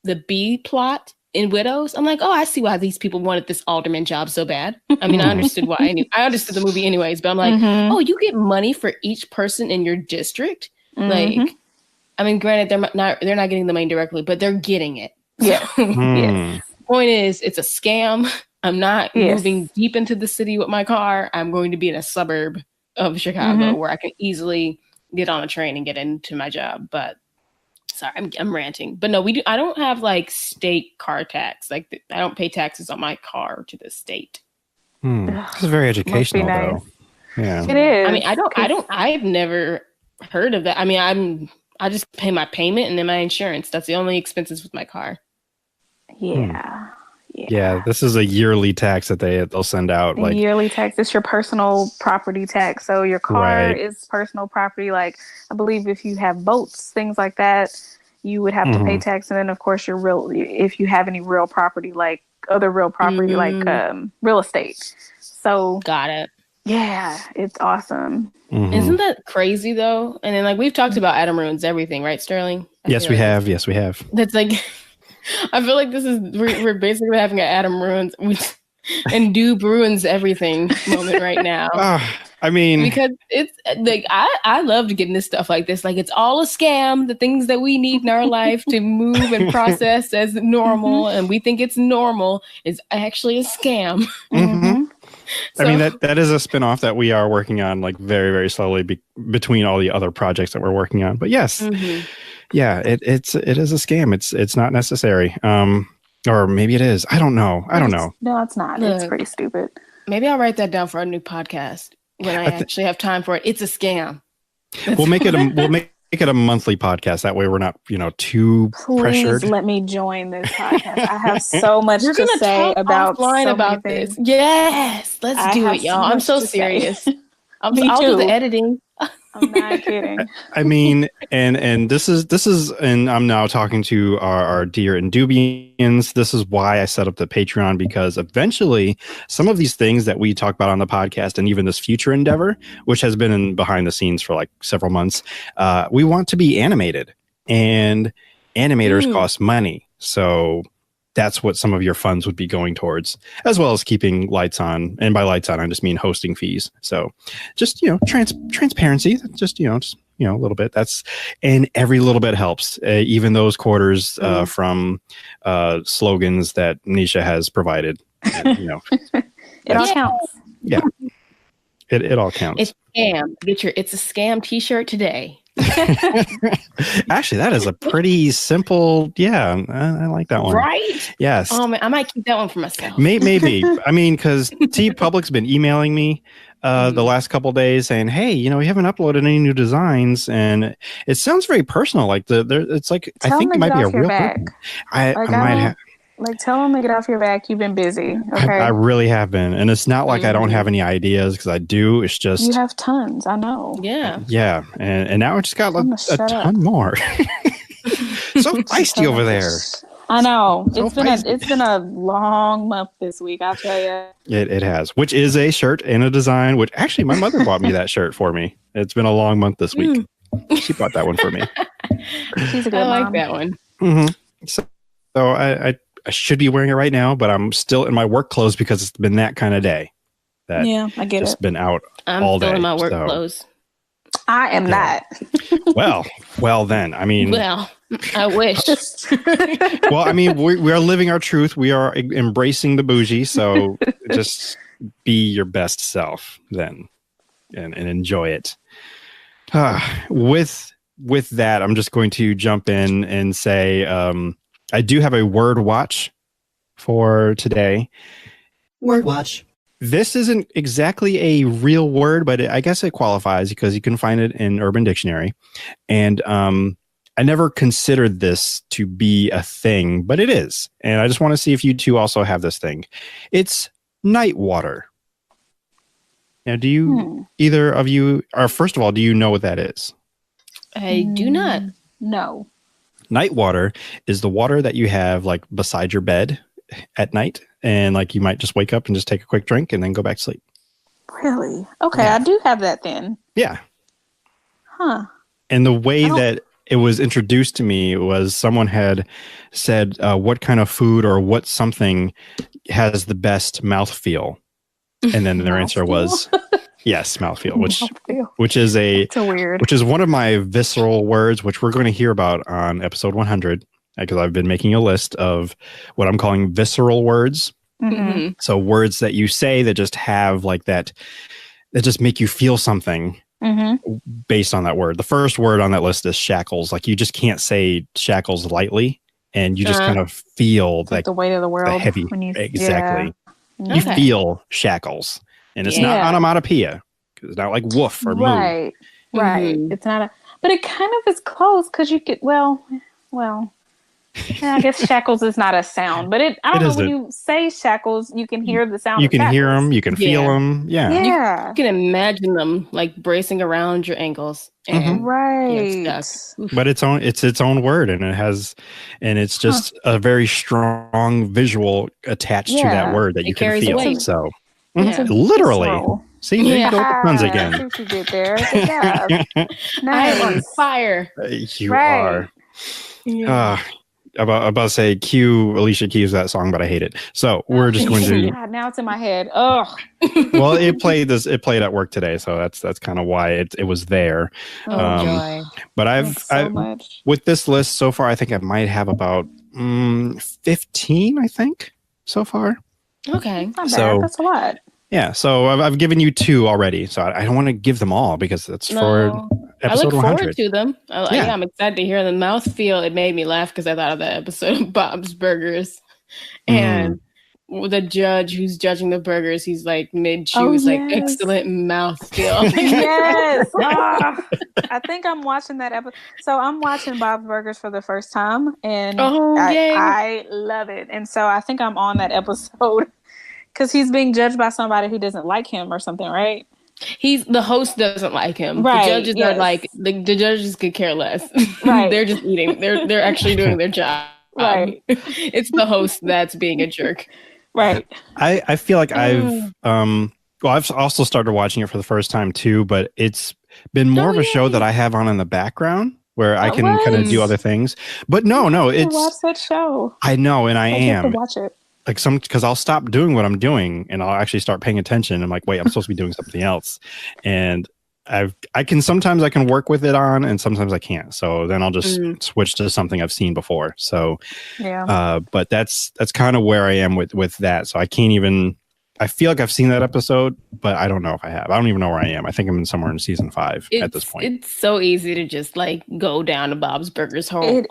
the B plot in Widows. I'm like, oh, I see why these people wanted this alderman job so bad. I mean, I understood why. I understood the movie anyways, but I'm like, oh, you get money for each person in your district. Like, I mean, granted, they're not getting the money directly, but they're getting it. Yeah. Yes. Point is, it's a scam. I'm not moving deep into the city with my car. I'm going to be in a suburb of Chicago where I can easily get on a train and get into my job. But sorry, I'm ranting. But no, I don't have like state car tax. Like I don't pay taxes on my car to the state. This is very educational, nice. though. Yeah, it is. I mean, I've never heard of that. I mean, I just pay my payment and then my insurance. That's the only expenses with my car. Yeah, this is a yearly tax that they'll send out. Like yearly tax. It's your personal property tax. So your car is personal property. Like I believe if you have boats, things like that, you would have to pay tax. And then of course if you have any real property, like other real property, like real estate. So got it. Yeah, it's awesome. Isn't that crazy though? And then like we've talked about Adam ruins everything, right, Sterling? Yes, we have. Yes, we have. That's like. I feel like we're basically having an Adam ruins and Doob ruins everything moment right now. I mean, because it's like I love getting this stuff like this. Like it's all a scam. The things that we need in our life to move and process as normal, and we think it's normal, is actually a scam. So, I mean that is a spinoff that we are working on, like very, very slowly between all the other projects that we're working on. But yes. Yeah, it is a scam. It's not necessary. Or maybe it is. I don't know. No, it's not. Look, it's pretty stupid. Maybe I'll write that down for a new podcast when I actually have time for it. It's a scam. We'll make it a monthly podcast. That way we're not, too pressured. Please let me join this podcast. I have so much to say about this. Yes, let's do it, y'all. I'm so serious. I'll do the editing. I'm not kidding. I mean, and this is, and I'm now talking to our dear Indubians. This is why I set up the Patreon, because eventually some of these things that we talk about on the podcast and even this future endeavor, which has been behind the scenes for like several months, we want to be animated, and animators cost money. So that's what some of your funds would be going towards, as well as keeping lights on. And by lights on, I just mean hosting fees. So just, transparency, just a little bit. And every little bit helps, even those quarters from slogans that Nisha has provided. And, it all counts. Yeah. It all counts. It's a scam. It's a scam t-shirt today. Actually, that is a pretty simple. Yeah, I like that one. Right? Yes. Oh man, I might keep that one for myself. Maybe. I mean, because T Public's been emailing me the last couple of days saying, "Hey, we haven't uploaded any new designs," and it sounds very personal. Like it's like I think it might be a real. I might have. Like, tell them to get off your back. You've been busy. Okay. I really have been. And it's not like I don't have any ideas, because I do. It's just. You have tons. I know. Yeah. Yeah. And now I just got a ton more. So feisty over there. I know. It's been a long month this week, I'll tell you. It has, which is a shirt and a design, which actually my mother bought me that shirt for me. It's been a long month this week. She bought that one for me. She's a good mom. I like that one. So I should be wearing it right now, but I'm still in my work clothes because it's been that kind of day. Yeah, I get just it. been out I'm all still day. In my work clothes. I am not. Well, then, I mean. Well, I wish. Well, I mean, we are living our truth. We are embracing the bougie. So just be your best self then, and enjoy it. With that, I'm just going to jump in and say, I do have a word watch for today. Word watch. This isn't exactly a real word, but I guess it qualifies because you can find it in Urban Dictionary. And I never considered this to be a thing, but it is. And I just want to see if you two also have this thing. It's night water. Now, do you either of you, or first of all, do you know what that is? I do not. No. Night water is the water that you have like beside your bed at night, and like you might just wake up and just take a quick drink and then go back to sleep. Really? Okay, Yeah. I do have that then. Yeah. Huh. And the way that it was introduced to me was someone had said, what kind of food or what something has the best mouthfeel? And then their answer was, yes, mouthfeel, which is one of my visceral words, which we're going to hear about on episode 100, because I've been making a list of what I'm calling visceral words. Mm-hmm. So words that you say that just have like that just make you feel something based on that word. The first word on that list is shackles. Like you just can't say shackles lightly, and you just kind of feel like the weight of the world. Heavy. Exactly. Yeah. You feel shackles, and it's not onomatopoeia, because it's not like woof or moo. Right. It's not but it kind of is close, because you could, well, I guess shackles is not a sound, but I don't know, when you say shackles, you can hear the sound. You can hear them, you can feel them. Yeah. You can imagine them like bracing around your ankles. And right. But it's its own word, and it's just a very strong visual attached to that word that you can feel. Weight. So literally. See, there you go with the puns again. That's what you did there. Good job. Nice. I'm on fire. You are. About to say Alicia Keys that song, but I hate it. So we're just going to. God, now it's in my head. Ugh. Well, it played at work today, so that's kind of why it was there. Joy. But I've with this list so far, I think I might have about 15. I think so far. Okay, not bad. That's a lot. Yeah, so I've given you 2 already, so I don't want to give them all because that's for episode 100. I look forward to them. I'm excited to hear the mouthfeel. It made me laugh because I thought of that episode of Bob's Burgers, and the judge who's judging the burgers, he's like mid-chew, he's like, excellent mouthfeel. Yes. I think I'm watching that episode. So I'm watching Bob's Burgers for the first time, and I love it. And so I think I'm on that episode. Because he's being judged by somebody who doesn't like him or something, right? The host doesn't like him. Right. The judges are like the judges could care less. Right. They're just eating. They're actually doing their job. Right. It's the host that's being a jerk. Right. I feel like I've also started watching it for the first time too, but it's been more of a show that I have on in the background where I can kind of do other things. But no, it's watch that show. I know, and I am. Have to watch it. Like because I'll stop doing what I'm doing and I'll actually start paying attention. I'm like, wait, I'm supposed to be doing something else. And I can sometimes work with it on, and sometimes I can't. So then I'll just switch to something I've seen before. So but that's kind of where I am with that. So I can't even. I feel like I've seen that episode, but I don't know if I have. I don't even know where I am. I think I'm in somewhere in season 5 at this point. It's so easy to just like go down to Bob's Burgers hole. It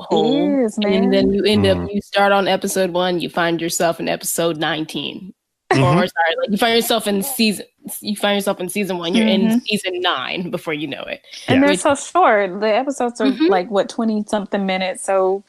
is, man. And then you end up, you start on episode 1, you find yourself in episode 19. Or sorry, like you find yourself in season 1, you're in season 9 before you know it. And they're so short. The episodes are like 20 something minutes. So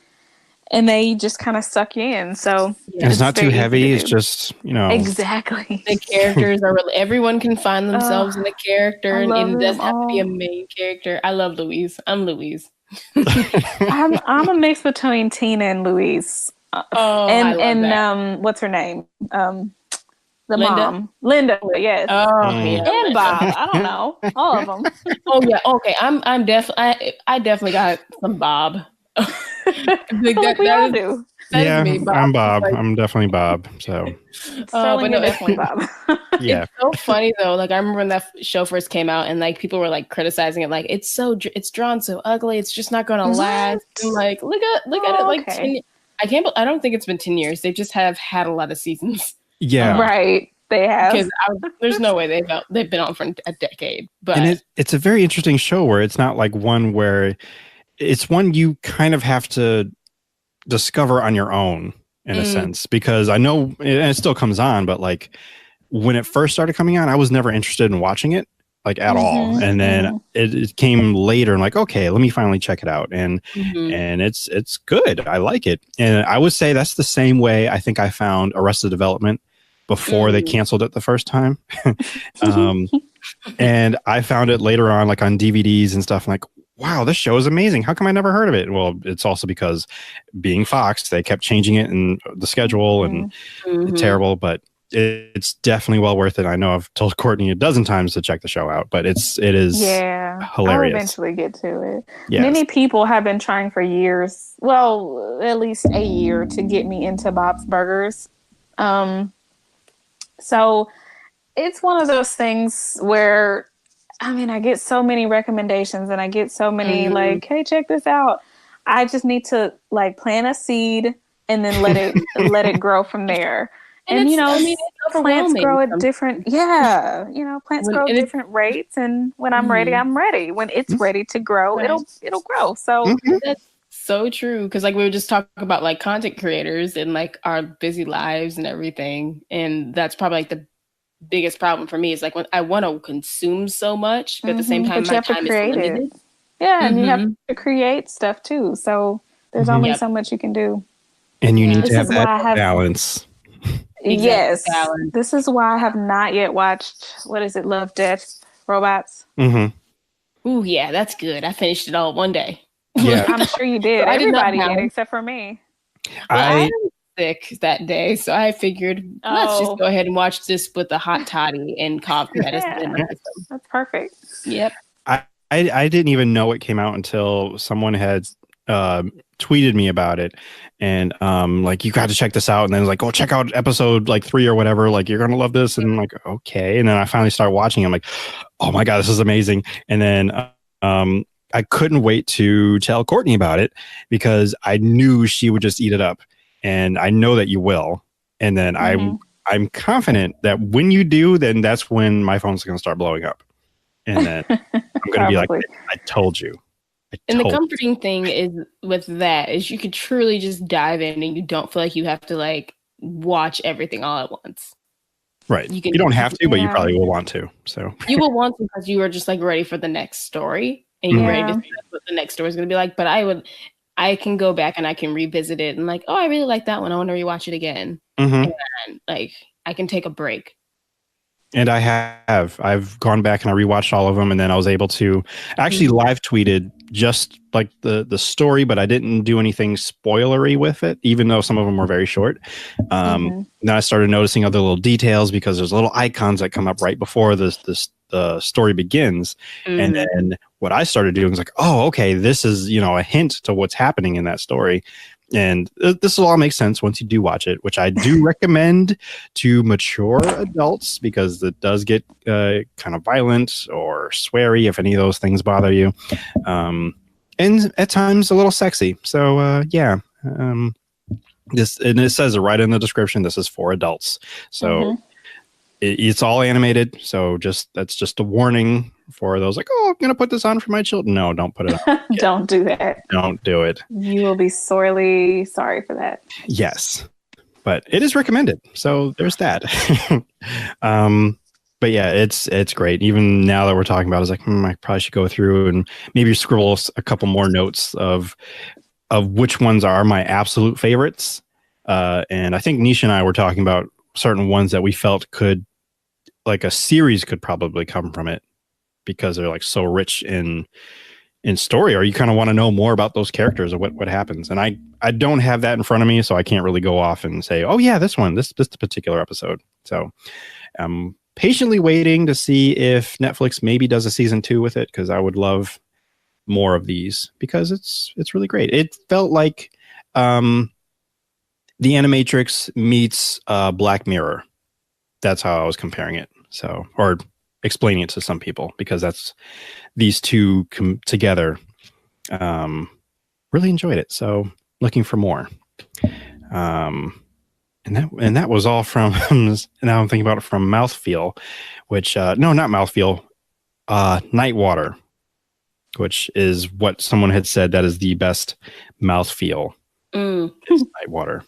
and they just kind of suck you in. So it's not too heavy. It's just, exactly. The characters are really, everyone can find themselves in the character, and it doesn't have to be a main character. I love Louise. I'm Louise. I'm a mix between Tina and Louise. And what's her name? The Linda? mom, Linda. Yes. And Bob. I don't know. All of them. Okay. I'm definitely. I definitely got some Bob. We all do. I'm Bob. I'm definitely Bob. So, but no, definitely Bob. Yeah, it's so funny though. Like I remember when that show first came out, and like people were like criticizing it, like it's drawn so ugly. It's just not going to last. And like look at it. Like 10, I don't think it's been 10 years. They just have had a lot of seasons. Yeah, right. They have. Because there's no way they've been on for a decade. But and it's a very interesting show where it's not like one where. It's one you kind of have to discover on your own in a sense, because I know it still comes on, but like when it first started coming on, I was never interested in watching it like at all. And then it came later and like, okay, let me finally check it out. And it's good. I like it. And I would say that's the same way I think I found Arrested Development before they canceled it the first time. And I found it later on, like on DVDs and stuff. I'm like, wow, this show is amazing. How come I never heard of it? Well, it's also because being Fox, they kept changing it in the schedule and it's terrible, but it's definitely well worth it. I know I've told Courtney a dozen times to check the show out, but it is hilarious. I'll eventually get to it. Yes. Many people have been trying for years, well, at least a year, to get me into Bob's Burgers. So it's one of those things where, I mean, I get so many recommendations and I get so many like, hey, check this out. I just need to like plant a seed and then let it grow from there. And you know, plants grow at different, plants grow at different rates. And when I'm ready, I'm ready. When it's ready to grow, it'll grow. So that's so true. Cause like we were just talking about like content creators and like our busy lives and everything. And that's probably like the biggest problem for me is like when I want to consume so much, but at the same time, my time is limited. Yeah. And you have to create stuff too. So there's only so much you can do. And you need to have that balance. Yes. This is why I have not yet watched, what is it? Love, Death, Robots. Ooh, yeah, that's good. I finished it all one day. Yeah. I'm sure you did. Everybody did except for me. I was sick that day, so I figured let's just go ahead and watch this with the hot toddy and coffee medicine. That's perfect. Yep. I didn't even know it came out until someone had tweeted me about it, and like, you got to check this out, and then like, oh, check out episode like 3 or whatever, like you're gonna love this. And I'm like, okay. And then I finally start watching. I'm like, oh my god, this is amazing. And then I couldn't wait to tell Courtney about it because I knew she would just eat it up, and I know that you will. And then I'm confident that when you do, then that's when my phone's gonna start blowing up, and then I'm gonna be like, I told you. And the comforting thing is with that is you could truly just dive in and you don't feel like you have to like watch everything all at once. Right. You don't have to, but you probably will want to. So you will want to because you are just like ready for the next story and you're ready to see what the next story is going to be like. But I can go back and I can revisit it and like, oh, I really like that one. I want to rewatch it again. And like I can take a break. And I've gone back and I rewatched all of them, and then I was able to actually live tweeted just like the story, but I didn't do anything spoilery with it, even though some of them were very short. Then I started noticing other little details because there's little icons that come up right before the story begins. And then what I started doing was like, oh, okay, this is, a hint to what's happening in that story. And this will all make sense once you do watch it, which I do recommend to mature adults because it does get kind of violent or sweary if any of those things bother you. And at times a little sexy. So, it says it right in the description. This is for adults. So it's all animated. So that's just a warning for those like, oh, I'm going to put this on for my children. No, don't put it on. Don't do that. Don't do it. You will be sorely sorry for that. Yes, but it is recommended. So there's that. But yeah, it's great. Even now that we're talking about it, I was like, I probably should go through and maybe scribble a couple more notes of which ones are my absolute favorites. And I think Nisha and I were talking about certain ones that we felt could, like a series could probably come from it because they're like so rich in story, or you kind of want to know more about those characters or what happens. And I don't have that in front of me, so I can't really go off and say, oh yeah, this particular episode. So I'm patiently waiting to see if Netflix maybe does a season 2 with it, because I would love more of these because it's really great. It felt like the Animatrix meets Black Mirror. That's how I was comparing it. So, or explaining it to some people, because that's these two come together. Really enjoyed it. So looking for more. And that was all from, now I'm thinking about it, from Mouthfeel, which, no, not Mouthfeel, Nightwater, which is what someone had said that is the best mouthfeel. Is Nightwater.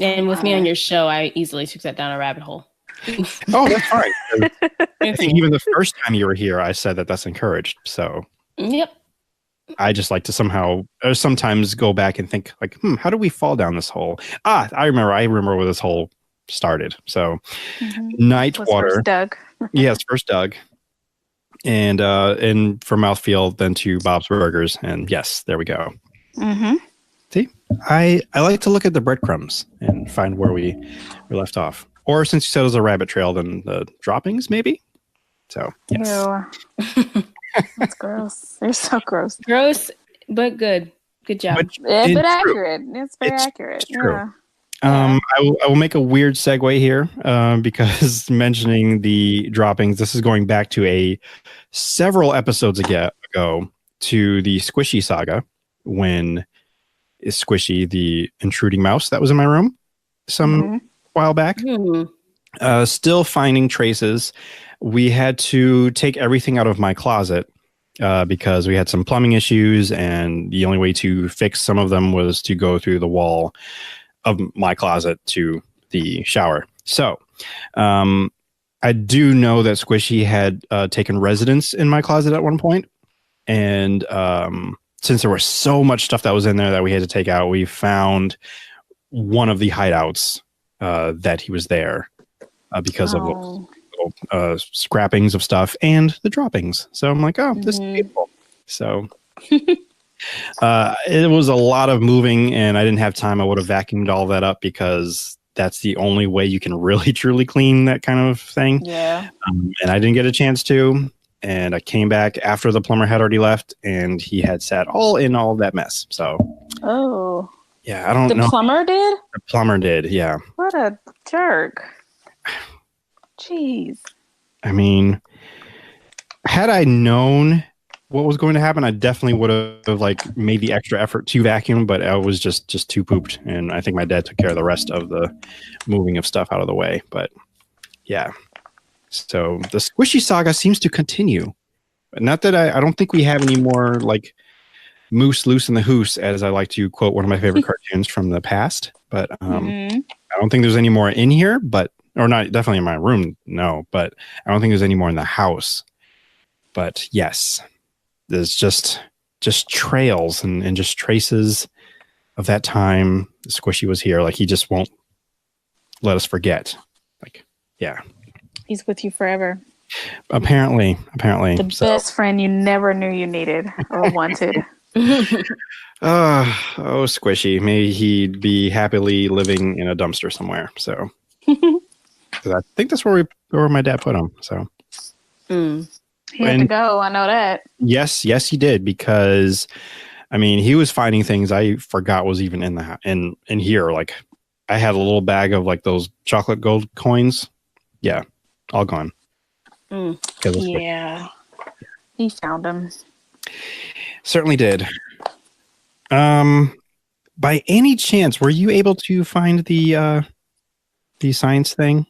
And with me on your show, I easily took that down a rabbit hole. Oh, that's fine. I think even the first time you were here, I said that that's encouraged. So yep. I just like to sometimes go back and think like, how do we fall down this hole? I remember where this hole started. So night water. First Doug. Yes, first Doug. And for mouthfeel, then to Bob's Burgers. And yes, there we go. Mm-hmm. See, I like to look at the breadcrumbs and find where we left off. Or since you said it was a rabbit trail, then the droppings, maybe? So, yes. Ew. That's gross. You're so gross. Gross, but good. Good job. But accurate. It's very accurate. It's true. Yeah. I will make a weird segue here because mentioning the droppings, this is going back to several episodes ago to the Squishy saga, when Squishy, the intruding mouse that was in my room some while back, still finding traces. We had to take everything out of my closet because we had some plumbing issues, and the only way to fix some of them was to go through the wall of my closet to the shower. So I do know that Squishy had taken residence in my closet at one point. And since there was so much stuff that was in there that we had to take out, we found one of the hideouts that he was there because of little scrappings of stuff and the droppings. So I'm like, oh, this is beautiful. So it was a lot of moving, and I didn't have time. I would have vacuumed all that up because that's the only way you can really truly clean that kind of thing. Yeah. And I didn't get a chance to. And I came back after the plumber had already left, and he had sat all in all of that mess. So, yeah, I don't know. The plumber did? The plumber did, yeah. What a jerk. Jeez. I mean, had I known what was going to happen, I definitely would have made the extra effort to vacuum, but I was just too pooped, and I think my dad took care of the rest of the moving of stuff out of the way. But yeah. So the Squishy saga seems to continue. Not that I don't think we have any more Moose Loose in the Hoose, as I like to quote one of my favorite cartoons from the past. But I don't think there's any more in here, or not definitely in my room. No, but I don't think there's any more in the house. But yes, there's just trails and just traces of that time Squishy was here. He just won't let us forget. Yeah. He's with you forever. Apparently. The best friend you never knew you needed or wanted. Squishy. May he be happily living in a dumpster somewhere. So, 'cause I think that's where my dad put him. So, he had to go. I know that. Yes, he did, because I mean, he was finding things I forgot was even in here. I had a little bag of those chocolate gold coins. Yeah. All gone. Yeah. He found them. Certainly did. By any chance, were you able to find the science thing?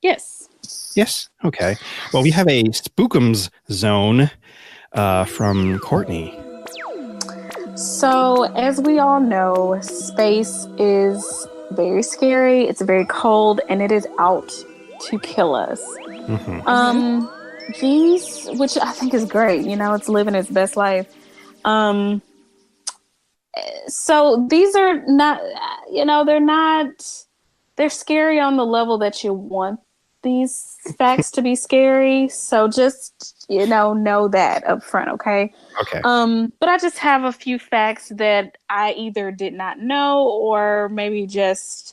Yes. Yes? Okay. Well, we have a Spookums zone from Courtney. So, as we all know, space is very scary. It's very cold, and it is out to kill us. These, which I think is great, it's living its best life. So these are not, they're scary on the level that you want these facts to be scary. So just, know that up front. Okay. Okay. But I just have a few facts that I either did not know or maybe just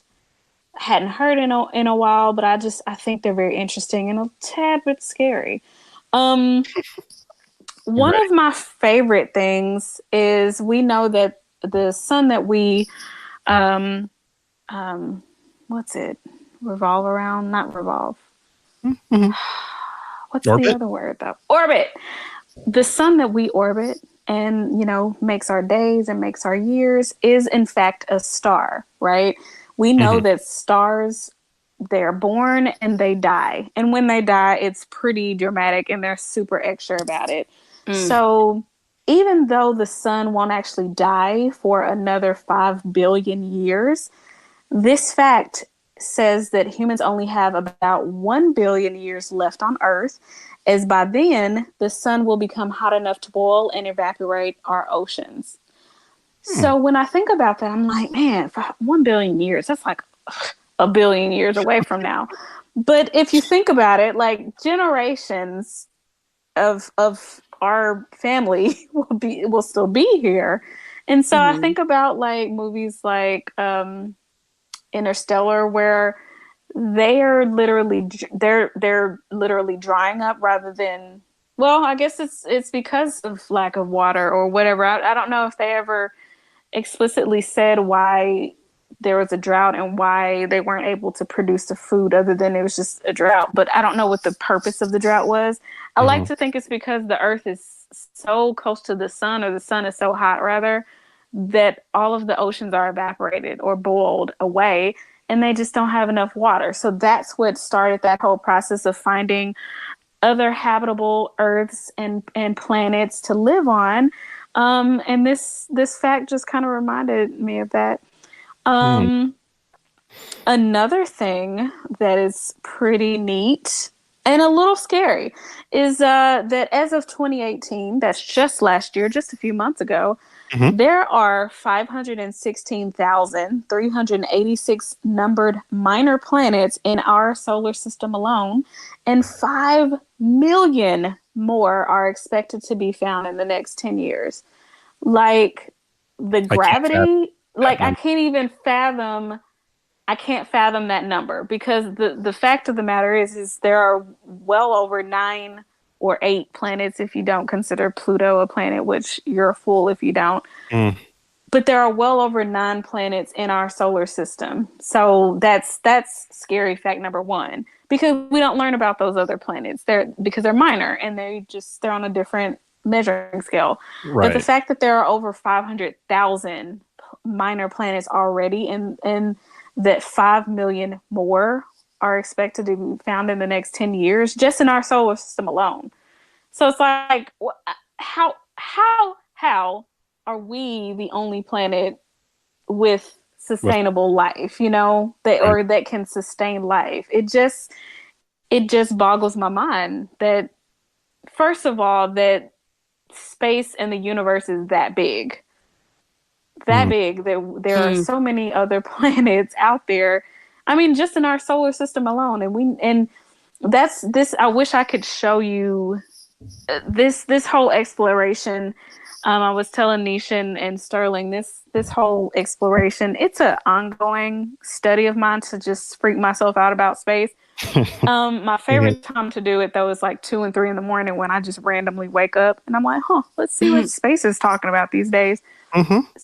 hadn't heard in a while, but I think they're very interesting and a tad bit scary. One of my favorite things is we know that the sun that we what's it? Revolve around? Not revolve. What's orbit? The other word though? Orbit. The sun that we orbit and makes our days and makes our years is in fact a star, right? We know that stars, they're born and they die. And when they die, it's pretty dramatic and they're super extra about it. So even though the sun won't actually die for another 5 billion years, this fact says that humans only have about 1 billion years left on Earth, as by then the sun will become hot enough to boil and evaporate our oceans. So when I think about that, I'm like, man, for 1 billion years, that's a billion years away from now. But if you think about it, like generations of our family will still be here. And so I think about like movies like Interstellar, where they're literally drying up rather than, well, I guess it's because of lack of water or whatever. I don't know if they ever explicitly said why there was a drought and why they weren't able to produce the food other than it was just a drought. But I don't know what the purpose of the drought was. I like to think it's because the earth is so close to the sun, or the sun is so hot rather, that all of the oceans are evaporated or boiled away and they just don't have enough water. So that's what started that whole process of finding other habitable earths and planets to live on. And this fact just kind of reminded me of that. Another thing that is pretty neat and a little scary is that as of 2018, that's just last year, just a few months ago, there are 516,386 numbered minor planets in our solar system alone, and 5 million more are expected to be found in the next 10 years. Like the gravity, I can't fathom that number, because the fact of the matter is there are well over 9 or 8 planets if you don't consider Pluto a planet, which you're a fool if you don't. But there are well over 9 planets in our solar system. So that's scary fact number one, because we don't learn about those other planets because they're minor and they're on a different measuring scale. Right. But the fact that there are over 500,000 minor planets already, and that 5 million more are expected to be found in the next 10 years, just in our solar system alone. So it's like, how are we the only planet with sustainable life, that can sustain life? It just boggles my mind that, first of all, that space and the universe is that big. That there are so many other planets out there. I mean, just in our solar system alone, and that's this. I wish I could show you this whole exploration. I was telling Nisha and Sterling, this whole exploration, it's an ongoing study of mine to just freak myself out about space. My favorite time to do it though is like 2 and 3 in the morning, when I just randomly wake up and I'm like, let's see what space is talking about these days.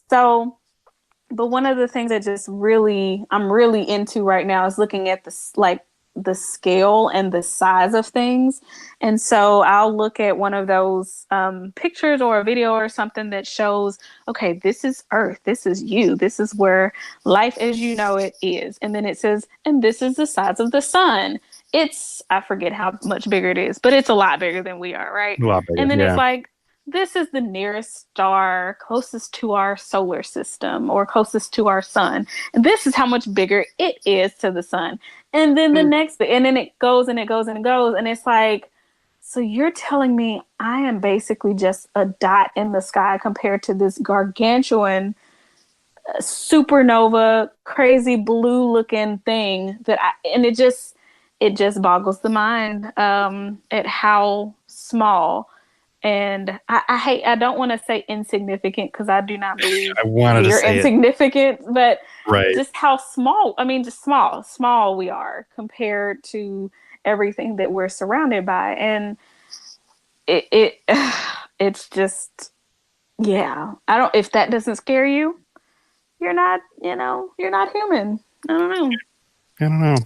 So, but one of the things that I'm really into right now is looking at the scale and the size of things. And so I'll look at one of those pictures or a video or something that shows, okay, this is Earth, this is you, this is where life as you know it is. And then it says, and this is the size of the sun. I forget how much bigger it is, but it's a lot bigger than we are, right? A lot bigger, and then it's like, this is the nearest star closest to our solar system or closest to our sun. And this is how much bigger it is to the sun. And then the next, and then it goes and it goes and it goes. And it's like, so you're telling me I am basically just a dot in the sky compared to this gargantuan supernova, crazy blue looking thing it just boggles the mind at how small. And I don't want to say insignificant, because I do not believe you're insignificant, but just how small, just small we are compared to everything that we're surrounded by. And it's just, if that doesn't scare you, you're not human. I don't know.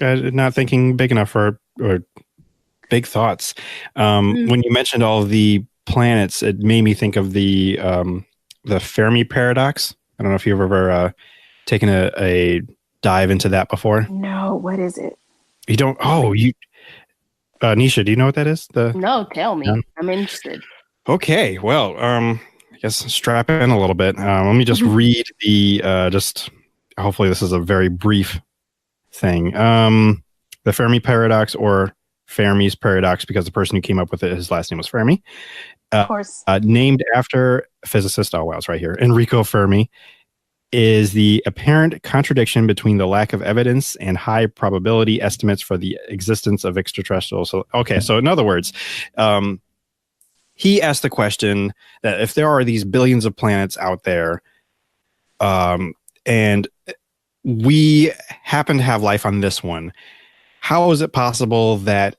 Not thinking big enough or big thoughts. When you mentioned all of the planets, it made me think of the Fermi paradox. I don't know if you've ever taken a dive into that before. No, what is it? You don't? Oh, Nisha, do you know what that is? No, tell me. I'm interested. Okay, well, I guess strap in a little bit. Let me just read hopefully this is a very brief thing. The Fermi paradox, or Fermi's paradox, because the person who came up with it, his last name was Fermi. Of course. Named after physicist, it's right here, Enrico Fermi. is the apparent contradiction between the lack of evidence and high probability estimates for the existence of extraterrestrials. So, okay, so in other words, he asked the question that if there are these billions of planets out there, and we happen to have life on this one, how is it possible that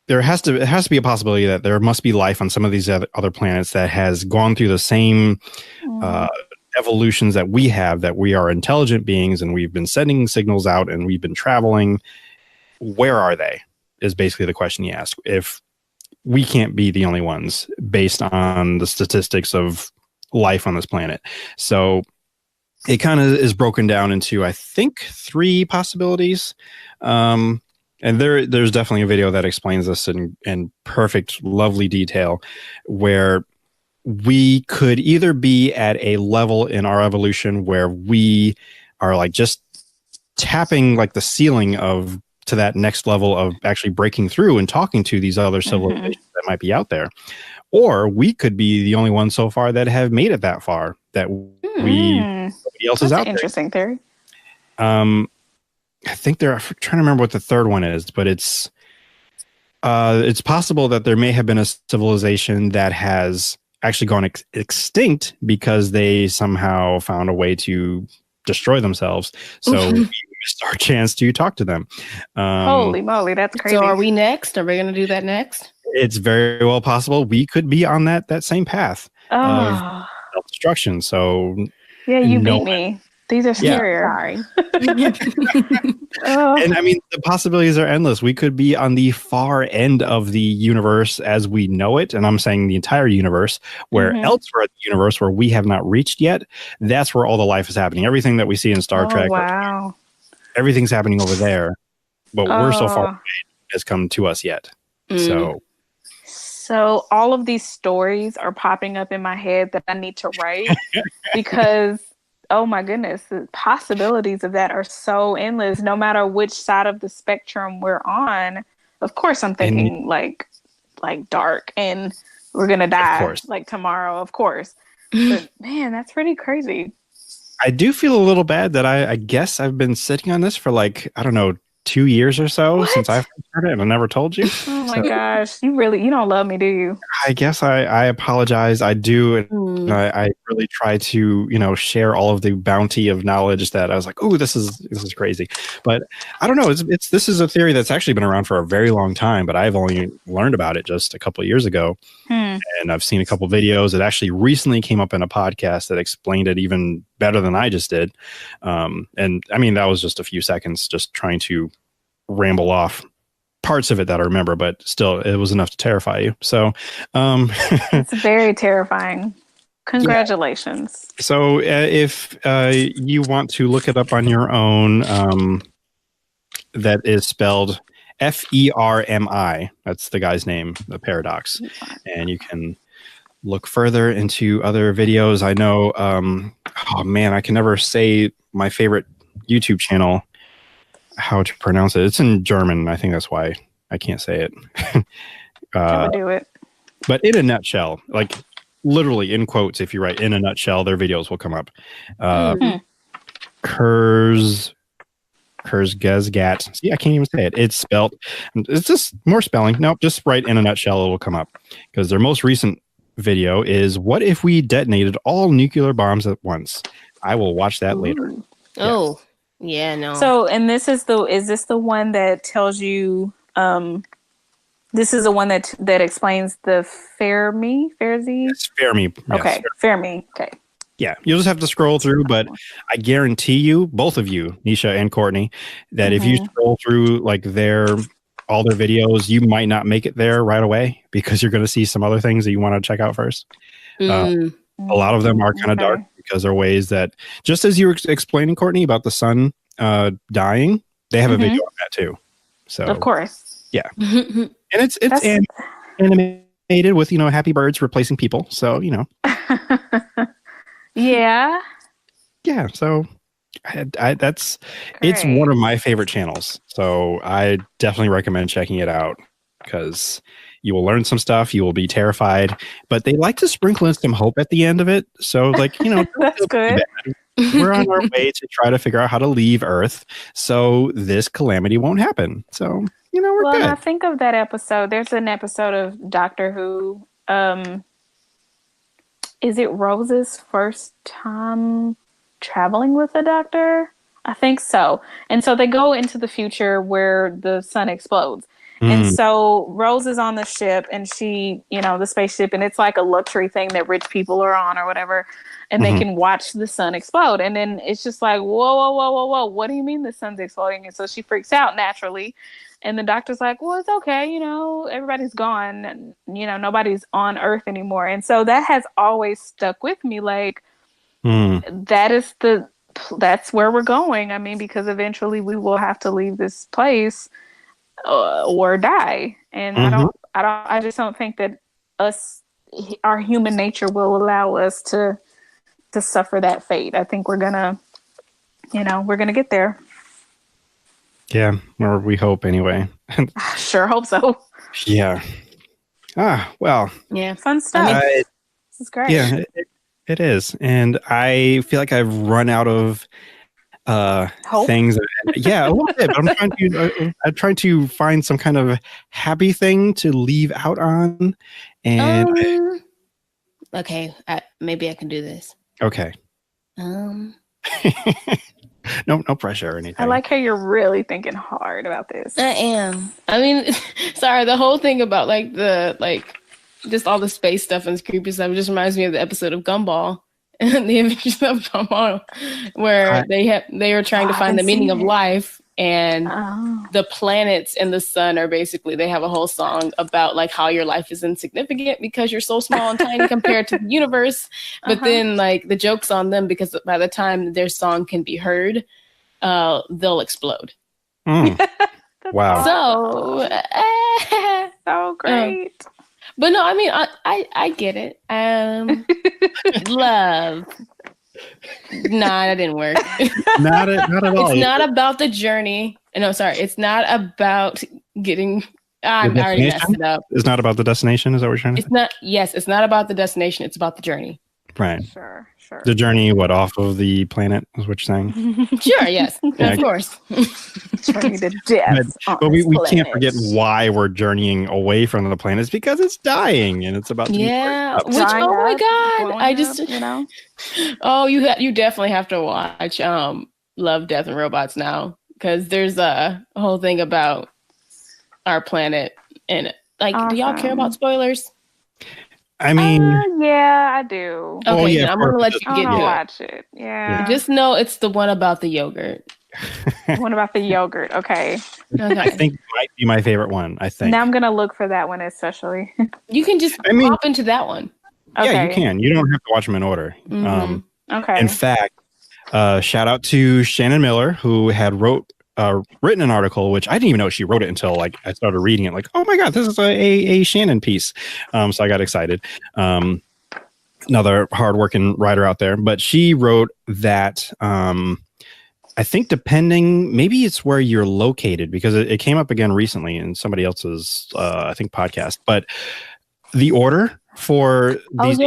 it has to be a possibility that there must be life on some of these other planets that has gone through the same evolutions that we have, that we are intelligent beings and we've been sending signals out and we've been traveling. Where are they? Is basically the question he asked. If we can't be the only ones based on the statistics of life on this planet. So it kind of is broken down into, I think, 3 possibilities. And there's definitely a video that explains this in perfect, lovely detail, where we could either be at a level in our evolution where we are like just tapping like the ceiling to that next level of actually breaking through and talking to these other civilizations that might be out there. Or we could be the only ones so far that have made it that far, that nobody else is out there. Interesting theory. I think I'm trying to remember what the third one is, but it's possible that there may have been a civilization that has actually gone extinct because they somehow found a way to destroy themselves. So we missed our chance to talk to them. Holy moly, that's crazy. So are we next? Are we going to do that next? It's very well possible we could be on that same path of self-destruction. So yeah, you beat me. These are scarier. Sorry. And I mean, the possibilities are endless. We could be on the far end of the universe as we know it. And I'm saying the entire universe, where elsewhere in the universe where we have not reached yet, that's where all the life is happening. Everything that we see in Star Trek, wow, everything's happening over there. But we're so far away, it has come to us yet. So all of these stories are popping up in my head that I need to write because oh my goodness, the possibilities of that are so endless, no matter which side of the spectrum we're on. Of course, I'm thinking like dark and we're going to die like tomorrow, of course. But man, that's pretty crazy. I do feel a little bad that I guess I've been sitting on this for like, I don't know, 2 years or so since I started, and I never told you. Oh my gosh, you don't love me, do you? I guess I apologize. I do, and I really try to share all of the bounty of knowledge that I was like, oh, this is crazy. But I don't know. This is a theory that's actually been around for a very long time, but I've only learned about it just a couple of years ago, and I've seen a couple videos. It actually recently came up in a podcast that explained it even better than I just did. And I mean, that was just a few seconds, just trying to ramble off parts of it that I remember, but still it was enough to terrify you. So it's very terrifying. Congratulations. Yeah. So if you want to look it up on your own, that is spelled Fermi. That's the guy's name, the Paradox. And you can look further into other videos. I know, oh man, I can never say my favorite YouTube channel, how to pronounce it. It's in German. I think that's why I can't say it. Never do it. But in a nutshell, like literally in quotes, if you write in a nutshell, their videos will come up. Kurzgesagt. See, I can't even say it. It's spelled. It's just more spelling. Nope, just write in a nutshell. It will come up. Because their most recent video is, what if we detonated all nuclear bombs at once? I will watch that later. Oh. Yeah, no. So, and is this the one that tells you, this is the one that explains the Fermi? It's Fermi. Okay, Fermi. Okay. Yeah, you'll just have to scroll through, but I guarantee you, both of you, Nisha and Courtney, that if you scroll through like all their videos, you might not make it there right away because you're going to see some other things that you want to check out first. A lot of them are kind of dark because there are ways that, just as you were explaining, Courtney, about the sun dying, they have a video on that too. So of course, yeah, and it's animated with happy birds replacing people. So yeah. So it's one of my favorite channels. So I definitely recommend checking it out because You will learn some stuff. You will be terrified, but they like to sprinkle in some hope at the end of it. So, like, you know, That's good. we're on our way to try to figure out how to leave Earth, so this calamity won't happen. So, you know, we're Well, good. and I think of that episode. There's an episode of Doctor Who. Is it Rose's first time traveling with a doctor? I think so. And so they go into the future where the sun explodes. And so Rose is on the ship and she, you know, the spaceship, and it's like a luxury thing that rich people are on or whatever. And they can watch the sun explode. And then it's just like, whoa. What do you mean the sun's exploding? And so she freaks out naturally. And the doctor's like, well, it's okay. You know, everybody's gone. And, you know, nobody's on Earth anymore. And so that has always stuck with me. Like, that's where we're going. I mean, because eventually we will have to leave this place or die. And I just don't think that our human nature will allow us to suffer that fate. I think we're gonna get there. Yeah, or we hope anyway. I sure hope so. Yeah. Well. Yeah, fun stuff. This is great. Yeah, it is, and I feel like I've run out of things. Yeah, a little bit. But I'm trying to find some kind of happy thing to leave out on. And okay, maybe I can do this. Okay. No pressure or anything. I like how you're really thinking hard about this. I am. I mean, sorry, the whole thing about just all the space stuff and this creepy stuff just reminds me of the episode of Gumball and the Adventures of Gumball, where they are trying to find the meaning of life, and the planets and the sun are basically, they have a whole song about like how your life is insignificant because you're so small and tiny compared to the universe. But then like the joke's on them, because by the time their song can be heard, they'll explode. Wow. So great. But no, I mean, I get it. Love. Nah, that didn't work. Not at all. It's not about the journey. No, sorry. It's not about getting... I already messed it up. It's not about the destination? Is that what you're trying to say? Yes, it's not about the destination. It's about the journey. Right. Sure. The journey, off of the planet is what you're saying? Sure, yes. Yeah, of course. Journey to death. But we can't forget why we're journeying away from the planet. It's because it's dying and it's about to be oh my God. I just, you know. Oh, you definitely have to watch Love, Death, and Robots now, because there's a whole thing about our planet. And like, do y'all care about spoilers? I mean, yeah, I do. Okay, I'm gonna let you get to watch it. Yeah, just know it's the one about the yogurt. One about the yogurt. Okay. I think it might be my favorite one. I think. Now I'm gonna look for that one especially. You can just hop into that one. Okay. Yeah, you can. You don't have to watch them in order. Okay. In fact, shout out to Shannon Miller, who had written an article, which I didn't even know she wrote it until like I started reading it. Like, oh my God, this is a Shannon piece. So I got excited. Another hardworking writer out there, but she wrote that I think maybe it's where you're located, because it came up again recently in somebody else's I think podcast. But the order for these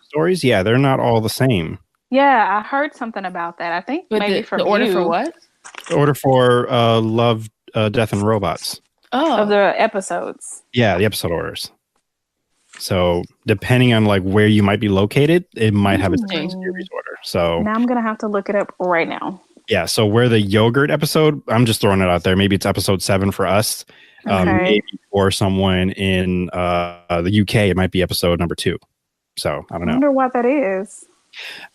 stories, they're not all the same. Yeah, I heard something about that. I think maybe the order for what? The order for Love, Death, and Robots. Of the episodes. Yeah, the episode orders. So depending on like where you might be located, it might have a different series order. So now I'm gonna have to look it up right now. Yeah. So where the yogurt episode, I'm just throwing it out there. Maybe it's episode 7 for us. Maybe for someone in the UK, it might be episode number 2. So I don't know. I wonder what that is.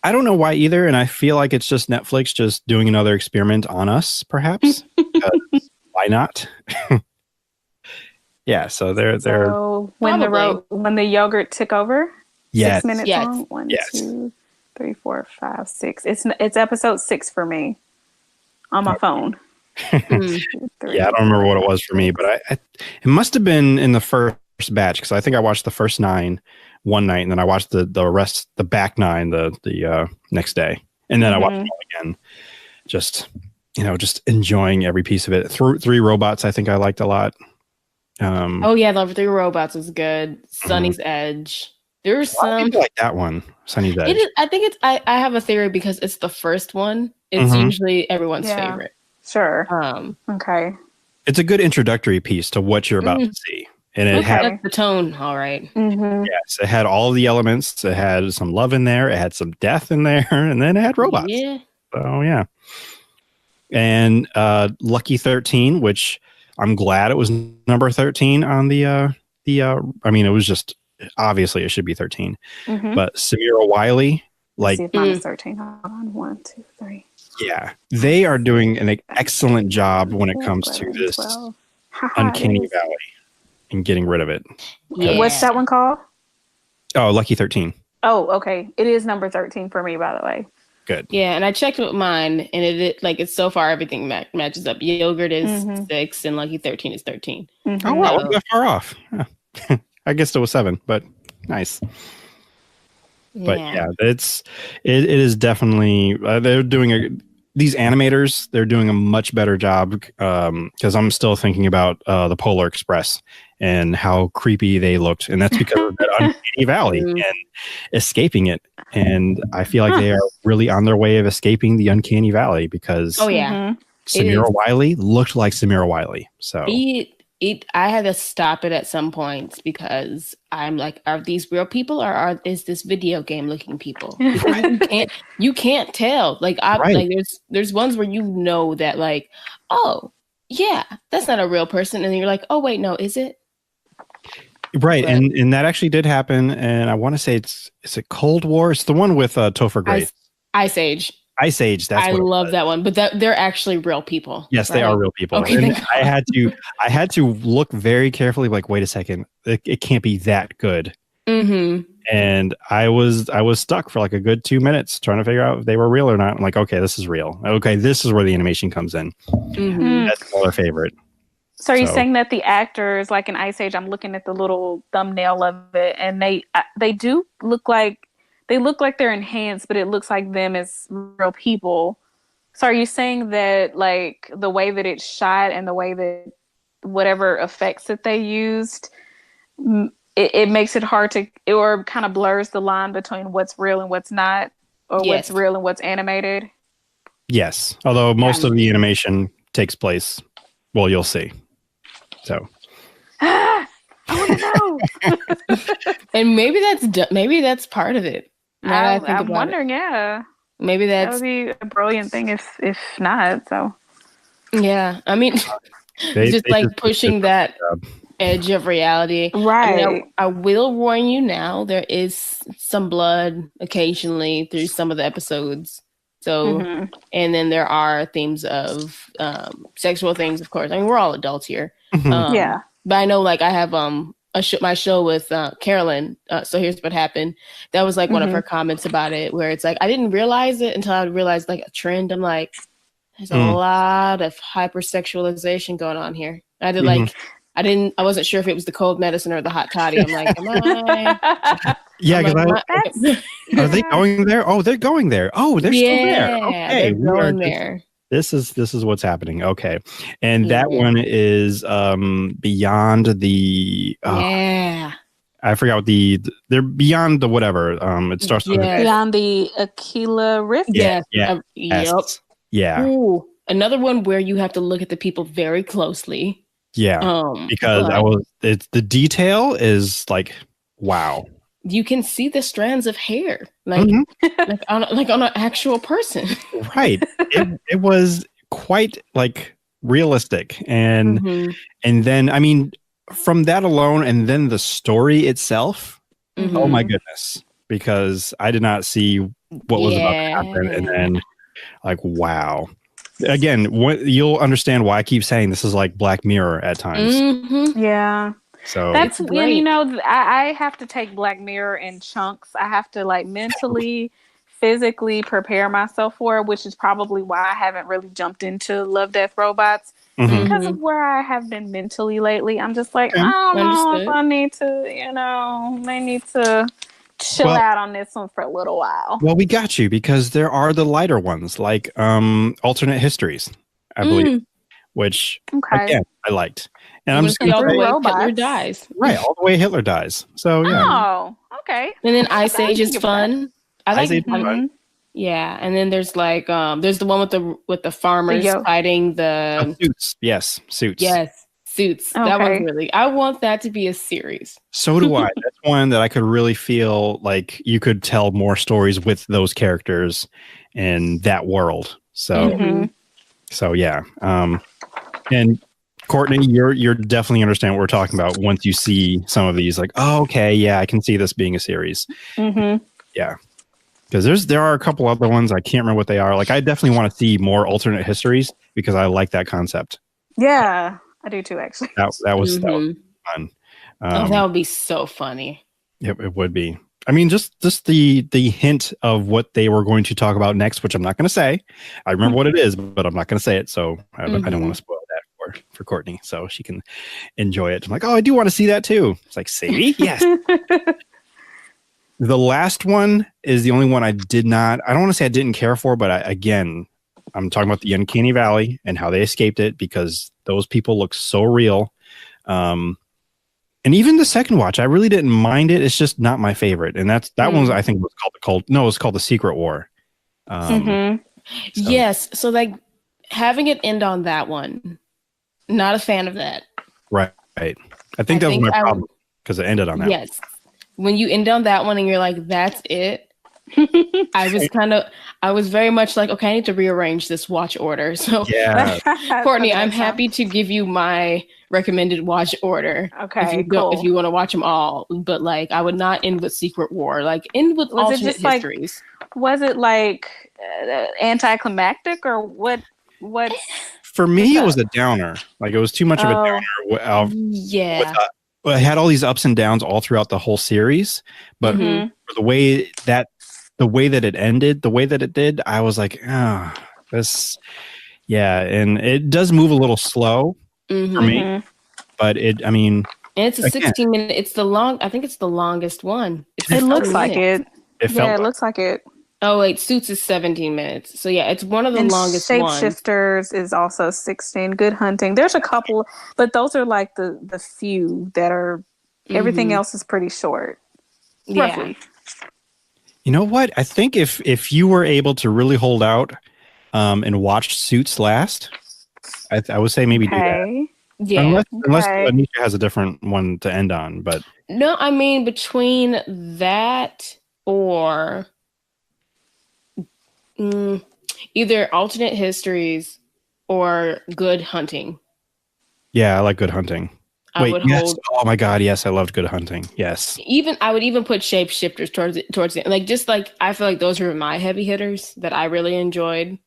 I don't know why either, and I feel like it's just Netflix just doing another experiment on us, perhaps. Why not? Yeah, so they're when the yogurt took over. Yes. 6 minutes long. 1, 2, 3, 4, 5, 6. It's episode 6 for me on my phone. 2, 3, yeah, I don't remember what it was for me, but it must have been in the first batch, because I think I watched the first 9 one night, and then I watched the rest, the back 9, the next day, and then I watched it all again. Just enjoying every piece of it. 3 robots, I think I liked a lot. Oh yeah, Love 3 Robots is good. Sunny's Edge. There's some people like that one. Sunny's Edge. It is, I think it's. I have a theory because it's the first one. It's usually everyone's favorite. Sure. Okay. It's a good introductory piece to what you're about to see, and it had the tone. All right. Yes, it had all the elements. It had some love in there. It had some death in there, and then it had robots. Yeah. So yeah. And Lucky 13, which I'm glad it was number 13 on the. I mean, it was just obviously it should be 13, but Samira Wiley, like, see if mine is 13. Hold on, 1, 2, 3. Yeah, they are doing an excellent job when it comes to this uncanny valley and getting rid of it. Yeah. What's that one called? Oh, Lucky 13. Oh, okay. It is number 13 for me, by the way. Good. Yeah, and I checked with mine, and it's so far everything matches up. Yogurt is 6, and Lucky 13 is 13. Oh wow, we're that far off. Yeah. I guess it was 7, but nice. But yeah, it is definitely they're doing these animators. They're doing a much better job because I'm still thinking about the Polar Express and how creepy they looked, and that's because of that uncanny valley and escaping it. And I feel like they are really on their way of escaping the uncanny valley because Samira Wiley looked like Samira Wiley. So I had to stop it at some points because I'm like, are these real people or is this video game looking people? You can't tell. Like like there's ones where you know that like, oh yeah, that's not a real person, and then you're like, oh wait, no, is it? Right, but, and that actually did happen, and I want to say is it Cold War? It's the one with Topher Grace. Ice Age. Ice Age. That's I love that one, but they're actually real people. Yes, they are real people. Okay, and I had to look very carefully. Like, wait a second, it can't be that good. And I was stuck for like a good 2 minutes trying to figure out if they were real or not. I'm like, okay, this is real. Okay, this is where the animation comes in. That's our favorite. So are you saying that the actors, like in Ice Age, I'm looking at the little thumbnail of it, and they do look like they're enhanced, but it looks like them as real people. So are you saying that like the way that it's shot and the way that whatever effects that they used, it makes it hard to, or kind of blurs the line between what's real and what's not, or what's real and what's animated? Yes, although most of the animation takes place, well, you'll see. So I want to know. And maybe that's part of it. I'm wondering, maybe that would be a brilliant thing if not. So yeah, I mean, just pushing that edge of reality, right? I mean, I will warn you now: there is some blood occasionally through some of the episodes. So, and then there are themes of sexual things, of course. I mean, we're all adults here. Yeah. But I know, like, I have my show with Carolyn. So here's what happened. That was like one of her comments about it, where it's like, I didn't realize it until I realized like a trend. I'm like, there's a lot of hypersexualization going on here. I did I wasn't sure if it was the cold medicine or the hot toddy. I'm like, am I? Yeah, because are they going there? Oh, they're going there. Oh, they're still there. Okay, they're going there. This is what's happening. Okay, and that one is beyond the. I forgot what they're beyond the whatever. It starts with beyond the Aquila Rift. Yeah. Yep. Yeah. Ooh, another one where you have to look at the people very closely. Yeah, because the detail is like, wow. You can see the strands of hair, like on an actual person. Right. It was quite like realistic, and then I mean, from that alone, and then the story itself. Oh my goodness! Because I did not see what was about to happen, and then like, wow. Again, you'll understand why I keep saying this is like Black Mirror at times. Yeah. So that's when, you know, I have to take Black Mirror in chunks. I have to like mentally, physically prepare myself for it, which is probably why I haven't really jumped into Love, Death, Robots because of where I have been mentally lately. I'm just like, I don't know if I need to, you know, may need to chill out on this one for a little while. Well, we got you because there are the lighter ones like alternate histories, I believe, which Okay. again I liked. And You I'm want just to see going all to the say, way robots. Hitler dies. right, all the way Hitler dies. So yeah, Oh, okay. And then Ice Okay, I Age can is get with that. fun. I like Ice Age is fun. Mhm. Yeah, and then there's like there's the one with the farmers Yo. fighting the Suits. Yes, Suits. yes, Suits. That one's Okay. really I want that to be a series. So do I. That's one that I could really feel like you could tell more stories with those characters in that world. So Mhm. so yeah. And Courtney, you're definitely understand what we're talking about once you see some of these. Like, oh, okay, yeah, I can see this being a series. Mhm. Yeah, because there are a couple other ones I can't remember what they are. Like, I definitely want to see more alternate histories because I like that concept. Yeah, I do too. Actually. That was fun. That would be so funny. It would be. I mean, just the hint of what they were going to talk about next, which I'm not going to say. I remember what it is, but I'm not going to say it. So I don't want to spoil that for Courtney, so she can enjoy it. I'm like, oh, I do want to see that too. It's like, see, yes. The last one is the only one I did not. I don't want to say I didn't care for, but I'm talking about the Uncanny Valley and how they escaped it because those people look so real. And even the second watch, I really didn't mind it. It's just not my favorite. And that one, I think, was called it's called The Secret War. Yes. So like having it end on that one, not a fan of that. Right. I think that was my problem because it ended on that. Yes. When you end on that one and you're like, that's it. I was very much like, okay, I need to rearrange this watch order. So yeah. Courtney, I'm happy to give you my recommended watch order. Okay, if you want to watch them all, but like I would not end with Secret War. Like end with alternate histories. Was it like anticlimactic or what? What? For me, it was a downer. Like it was too much of a downer. Yeah. It had all these ups and downs all throughout the whole series, but for the way that it ended, the way that it did, I was like, this, yeah, and it does move a little slow for me, but and it's a 16-minute. I think it's the longest one. It looks like it. It looks like it. Oh wait, Suits is 17 minutes. So yeah, it's one of the longest ones. Shapeshifters is also 16. Good Hunting. There's a couple, but those are like the few that are. Everything else is pretty short. Yeah. Roughly. You know what? I think if you were able to really hold out and watch Suits last, I would say maybe do that. Yeah. Unless Anisha has a different one to end on, but no, I mean between that or either alternate histories or Good Hunting. Yeah, I like Good Hunting. Oh my God, yes, I loved Good Hunting. Yes. I would even put Shapeshifters towards the like just like I feel like those were my heavy hitters that I really enjoyed.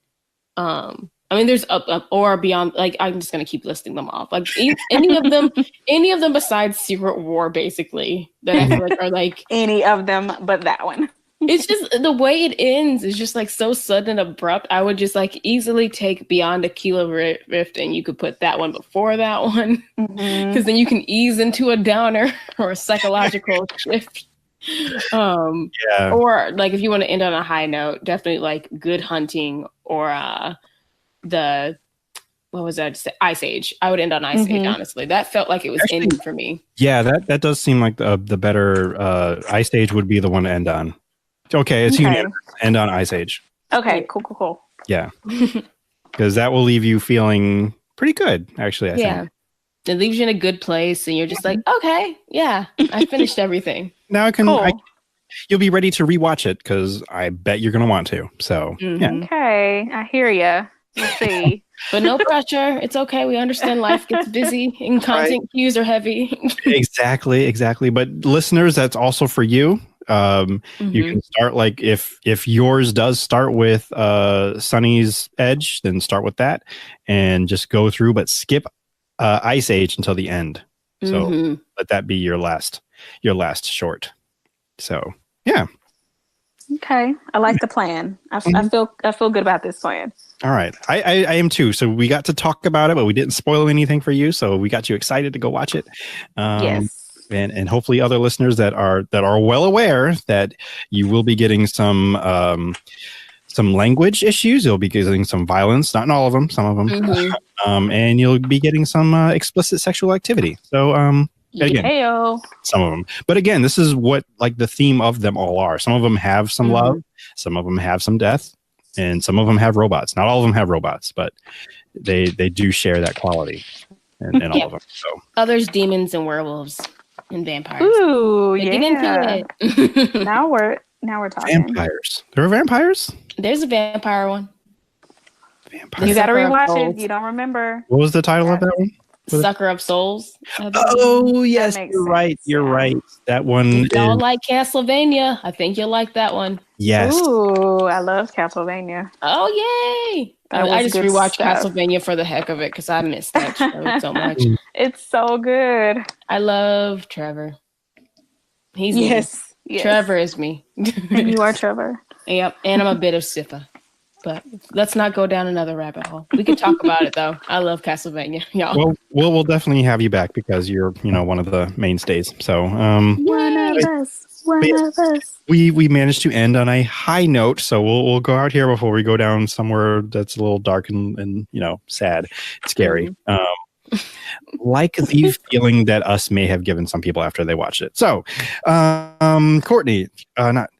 I mean, there's up or beyond. Like I'm just gonna keep listing them off. Like any of them besides Secret War, basically that I feel like are like any of them but that one. It's just the way it ends is just like so sudden and abrupt. I would just like easily take Beyond Aquila Rift and you could put that one before that one because then you can ease into a downer or a psychological shift. Or like if you want to end on a high note, definitely like Good Hunting or what was that? Ice Age. I would end on Ice Age, honestly. That felt like it was ending for me. Yeah, that does seem like the better Ice Age would be the one to end on. Okay, it's unanimous. End on Ice Age. Okay, cool. Yeah. Because that will leave you feeling pretty good, actually, I think. It leaves you in a good place and you're just like, okay, yeah, I finished everything. Now you'll be ready to rewatch it because I bet you're going to want to. So, yeah. Okay, I hear you. We'll see. But no pressure. It's okay. We understand life gets busy and content cues are heavy. Exactly. But listeners, that's also for you. You can start like if yours does start with Sunny's Edge, then start with that and just go through, but skip Ice Age until the end. So let that be your last short. So yeah. Okay, I like the plan. I feel good about this plan. All right, I am too. So we got to talk about it, but we didn't spoil anything for you. So we got you excited to go watch it. Yes. And hopefully other listeners that are well aware that you will be getting some language issues. You'll be getting some violence, not in all of them, some of them. and you'll be getting some explicit sexual activity. So again, Heyo. some of them. But again, this is what like the theme of them all are. Some of them have some love, some of them have some death, and some of them have robots. Not all of them have robots, but they do share that quality in all of them. So others, demons and werewolves and vampires. Ooh, They yeah. get into it. now we're talking. vampires. There are vampires? There's a vampire one. Vampires. You got to Sucker of rewatch Souls. it. You don't remember. What was the title of that one? Sucker of Souls. Oh, yes, makes you're right. sense, You're yeah. right. That one If y'all is like Castlevania, I think you'll like that one. yes. Ooh, I love Castlevania. Oh, yay! That I was just good rewatched stuff. Castlevania for the heck of it because I missed that show so much. It's so good. I love Trevor. He's me. Yes. Trevor is me. And you are Trevor. Yep, and I'm a bit of Siffa. But let's not go down another rabbit hole. We could talk about it though. I love Castlevania, y'all. Well, we'll definitely have you back because you're, one of the mainstays. So, One of us. One of us. we managed to end on a high note. So we'll go out here before we go down somewhere that's a little dark and sad, scary. Like the feeling that us may have given some people after they watched it. So, Courtney,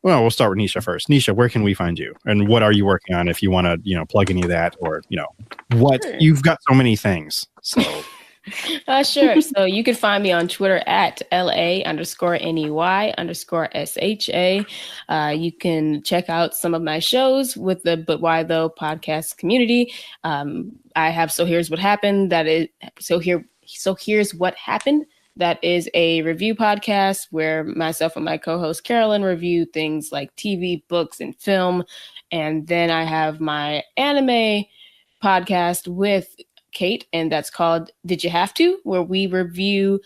we'll start with Nisha first. Nisha, where can we find you? And what are you working on if you want to, plug any of that or, what you've got so many things. So, Sure. So you can find me on Twitter at LA_NEY_SHA. You can check out some of my shows with the But Why Though podcast community. I have So Here's What Happened. So Here's What Happened. That is a review podcast where myself and my co-host Carolyn review things like TV, books, and film. And then I have my anime podcast with Kate, and that's called Did You Have To, where we review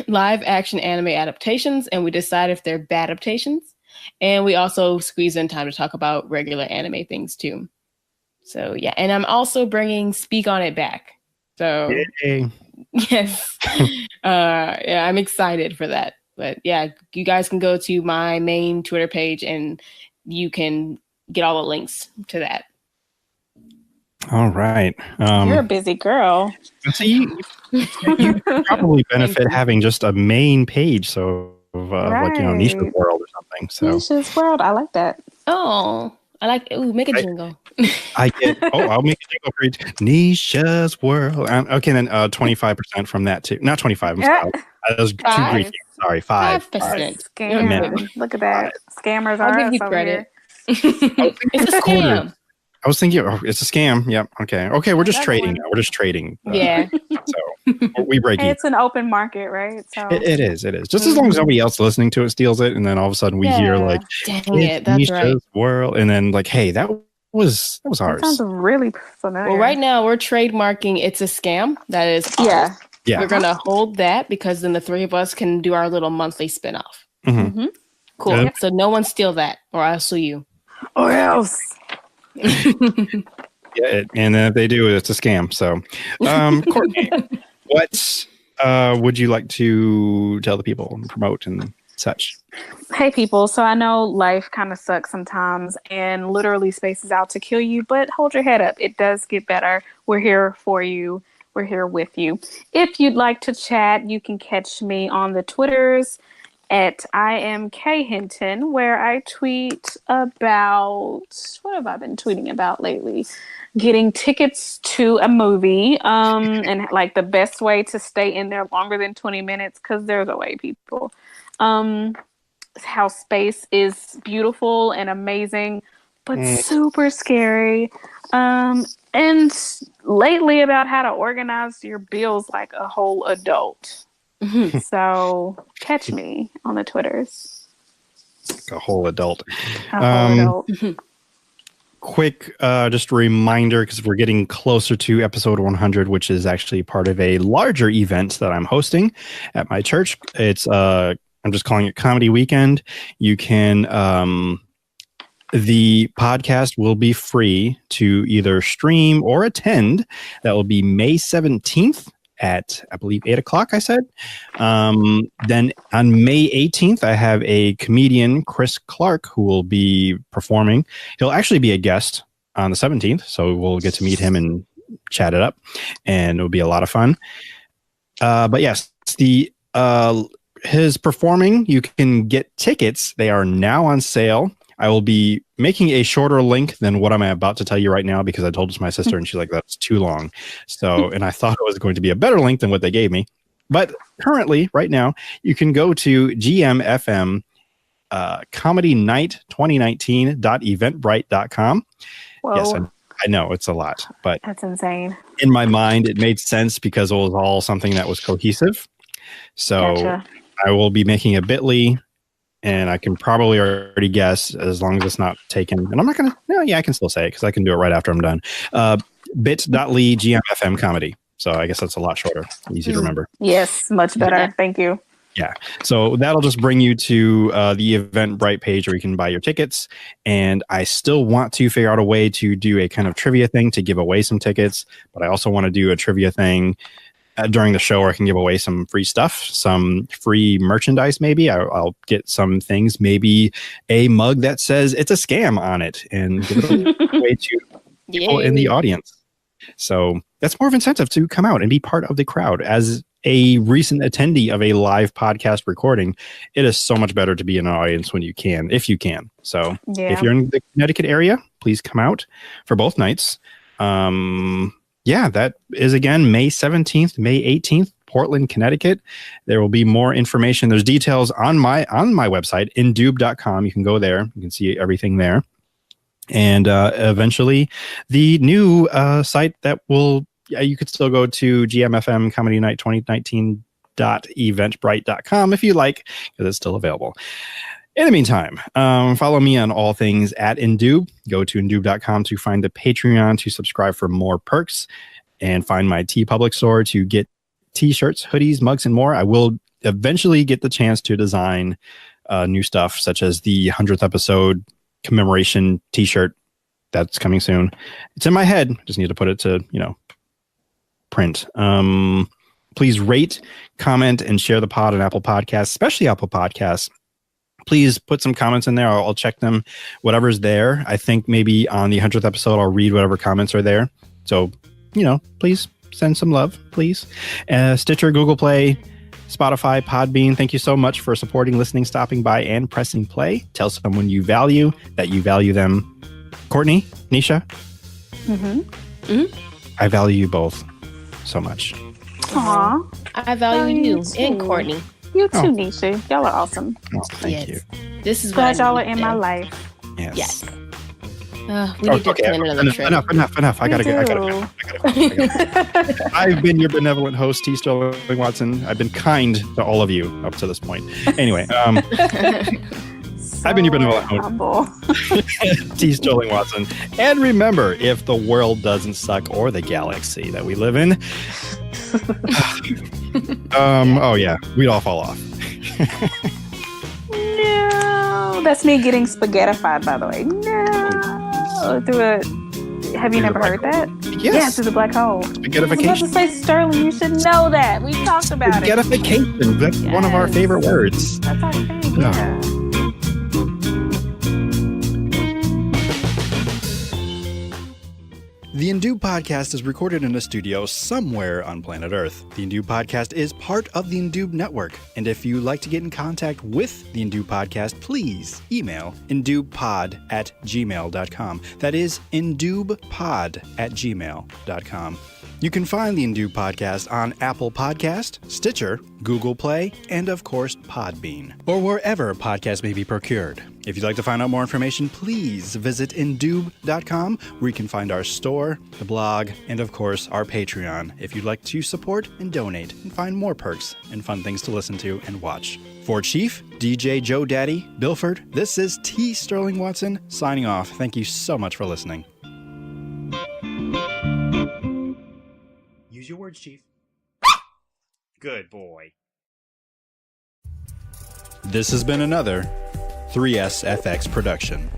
live action anime adaptations and we decide if they're bad adaptations. And we also squeeze in time to talk about regular anime things too. So yeah, and I'm also bringing Speak On It back. So yay. yes, yeah, I'm excited for that. But yeah, you guys can go to my main Twitter page and you can get all the links to that. All right. You're a busy girl. So you probably benefit having just a main page. So of Nisha's World or something. So Nisha's World. I like that. Oh, I like it. Ooh, make a jingle. I'll make a jingle for you. Nisha's World. Okay, then 25% from that too. Not 25. That was too greedy. Sorry, 5%. Scam. Look at that. Scammers are I'll give you over credit. here. It's a scam. I was thinking, it's a scam. Yep. Okay. We're just trading now. We're just trading. Yeah. So we break even. It's an open market, right? So it is. Just as long as nobody else listening to it steals it, and then all of a sudden we hear like, dang it, that's right. World, and then like, hey, that was ours. That sounds really familiar. Well, right now we're trademarking It's a Scam. That is ours. Yeah. We're gonna hold that because then the three of us can do our little monthly spinoff. Mm-hmm. Cool. Yeah. So no one steal that, or I'll sue you. Or else. Yeah, and if they do, it's a scam. So, Courtney, what would you like to tell the people and promote and such? Hey, people. So I know life kind of sucks sometimes and literally spaces out to kill you, but hold your head up. It does get better. We're here for you. We're here with you. If you'd like to chat, you can catch me on the Twitters at IamKHinton, where I tweet about, what have I been tweeting about lately? Getting tickets to a movie, and like the best way to stay in there longer than 20 minutes, because there's a way, people. How space is beautiful and amazing, but super scary. And lately about how to organize your bills like a whole adult. So catch me on the Twitters. A whole adult. Quick, just a reminder, because we're getting closer to episode 100, which is actually part of a larger event that I'm hosting at my church. It's I'm just calling it Comedy Weekend. You can the podcast will be free to either stream or attend. That will be May 17th at, I believe, 8 o'clock, I said. Then on May 18th, I have a comedian, Chris Clark, who will be performing. He'll actually be a guest on the 17th, so we'll get to meet him and chat it up, and it'll be a lot of fun. But yes, his performing, you can get tickets. They are now on sale. I will be making a shorter link than what I'm about to tell you right now because I told it to my sister and she's like, that's too long. So, and I thought it was going to be a better link than what they gave me. But currently, right now, you can go to GMFM Comedy Night 2019.eventbrite.com. Whoa. Yes, I know it's a lot, but that's insane. In my mind, it made sense because it was all something that was cohesive. So gotcha. I will be making a bit.ly. And I can probably already guess, as long as it's not taken. And I'm not going to, no, yeah, I can still say it because I can do it right after I'm done. Bit.ly GMFM comedy. So I guess that's a lot shorter. Easy to remember. Yes, much better. Thank you. Yeah. So that'll just bring you to the Eventbrite page where you can buy your tickets. And I still want to figure out a way to do a kind of trivia thing to give away some tickets. But I also want to do a trivia thing during the show where I can give away some free stuff, some free merchandise maybe. I'll get some things, maybe a mug that says it's a scam on it and give it away to people in the audience. So that's more of incentive to come out and be part of the crowd. As a recent attendee of a live podcast recording, it is so much better to be in an audience when you can, if you can. So if you're in the Connecticut area, please come out for both nights. Yeah, that is again May 17th, May 18th, Portland, Connecticut. There will be more information. There's details on my website, indube.com. You can go there. You can see everything there. And eventually the new site that will, you could still go to GMFM Comedy Night 2019.eventbrite.com if you like, because it's still available. In the meantime, follow me on all things at Indube. Go to Indube.com to find the Patreon to subscribe for more perks and find my TeePublic store to get t-shirts, hoodies, mugs, and more. I will eventually get the chance to design new stuff, such as the 100th episode commemoration t-shirt that's coming soon. It's in my head. Just need to put it to, print. Please rate, comment, and share the pod on Apple Podcasts, especially Apple Podcasts. Please put some comments in there. I'll check them. Whatever's there. I think maybe on the 100th episode, I'll read whatever comments are there. So, please send some love, please. Stitcher, Google Play, Spotify, Podbean. Thank you so much for supporting, listening, stopping by, and pressing play. Tell someone you value that you value them. Courtney, Nisha. I value you both so much. Aww. I value you and Courtney. You too, Nisha. Y'all are awesome. Oh, thank you. This is glad y'all are in my life. Yes. We need to plan another trip. Enough. I gotta go. I've been your benevolent host, T. Sterling Watson. I've been kind to all of you up to this point. Anyway, I've been your benevolent host, T. Sterling Watson. And remember, if the world doesn't suck or the galaxy that we live in, we'd all fall off. No, that's me getting spaghettified, by the way. No. Have you never heard that? Yes. Yeah, through the black hole. Spaghettification. I was about to say, Sterling, you should know that. We talked about it. Spaghettification. That's one of our favorite words. That's our thing, yeah. The Indube Podcast is recorded in a studio somewhere on planet Earth. The Indube Podcast is part of the Indube Network. And if you'd like to get in contact with the Indube Podcast, please email indubepod@gmail.com. That is indubepod@gmail.com. You can find the Indube Podcast on Apple Podcast, Stitcher, Google Play, and of course, Podbean, or wherever podcasts may be procured. If you'd like to find out more information, please visit indube.com, where you can find our store, the blog, and of course, our Patreon, if you'd like to support and donate and find more perks and fun things to listen to and watch. For Chief, DJ Joe Daddy, Bilford, this is T. Sterling Watson signing off. Thank you so much for listening. Use your words, Chief. Good boy. This has been another 3SFX production.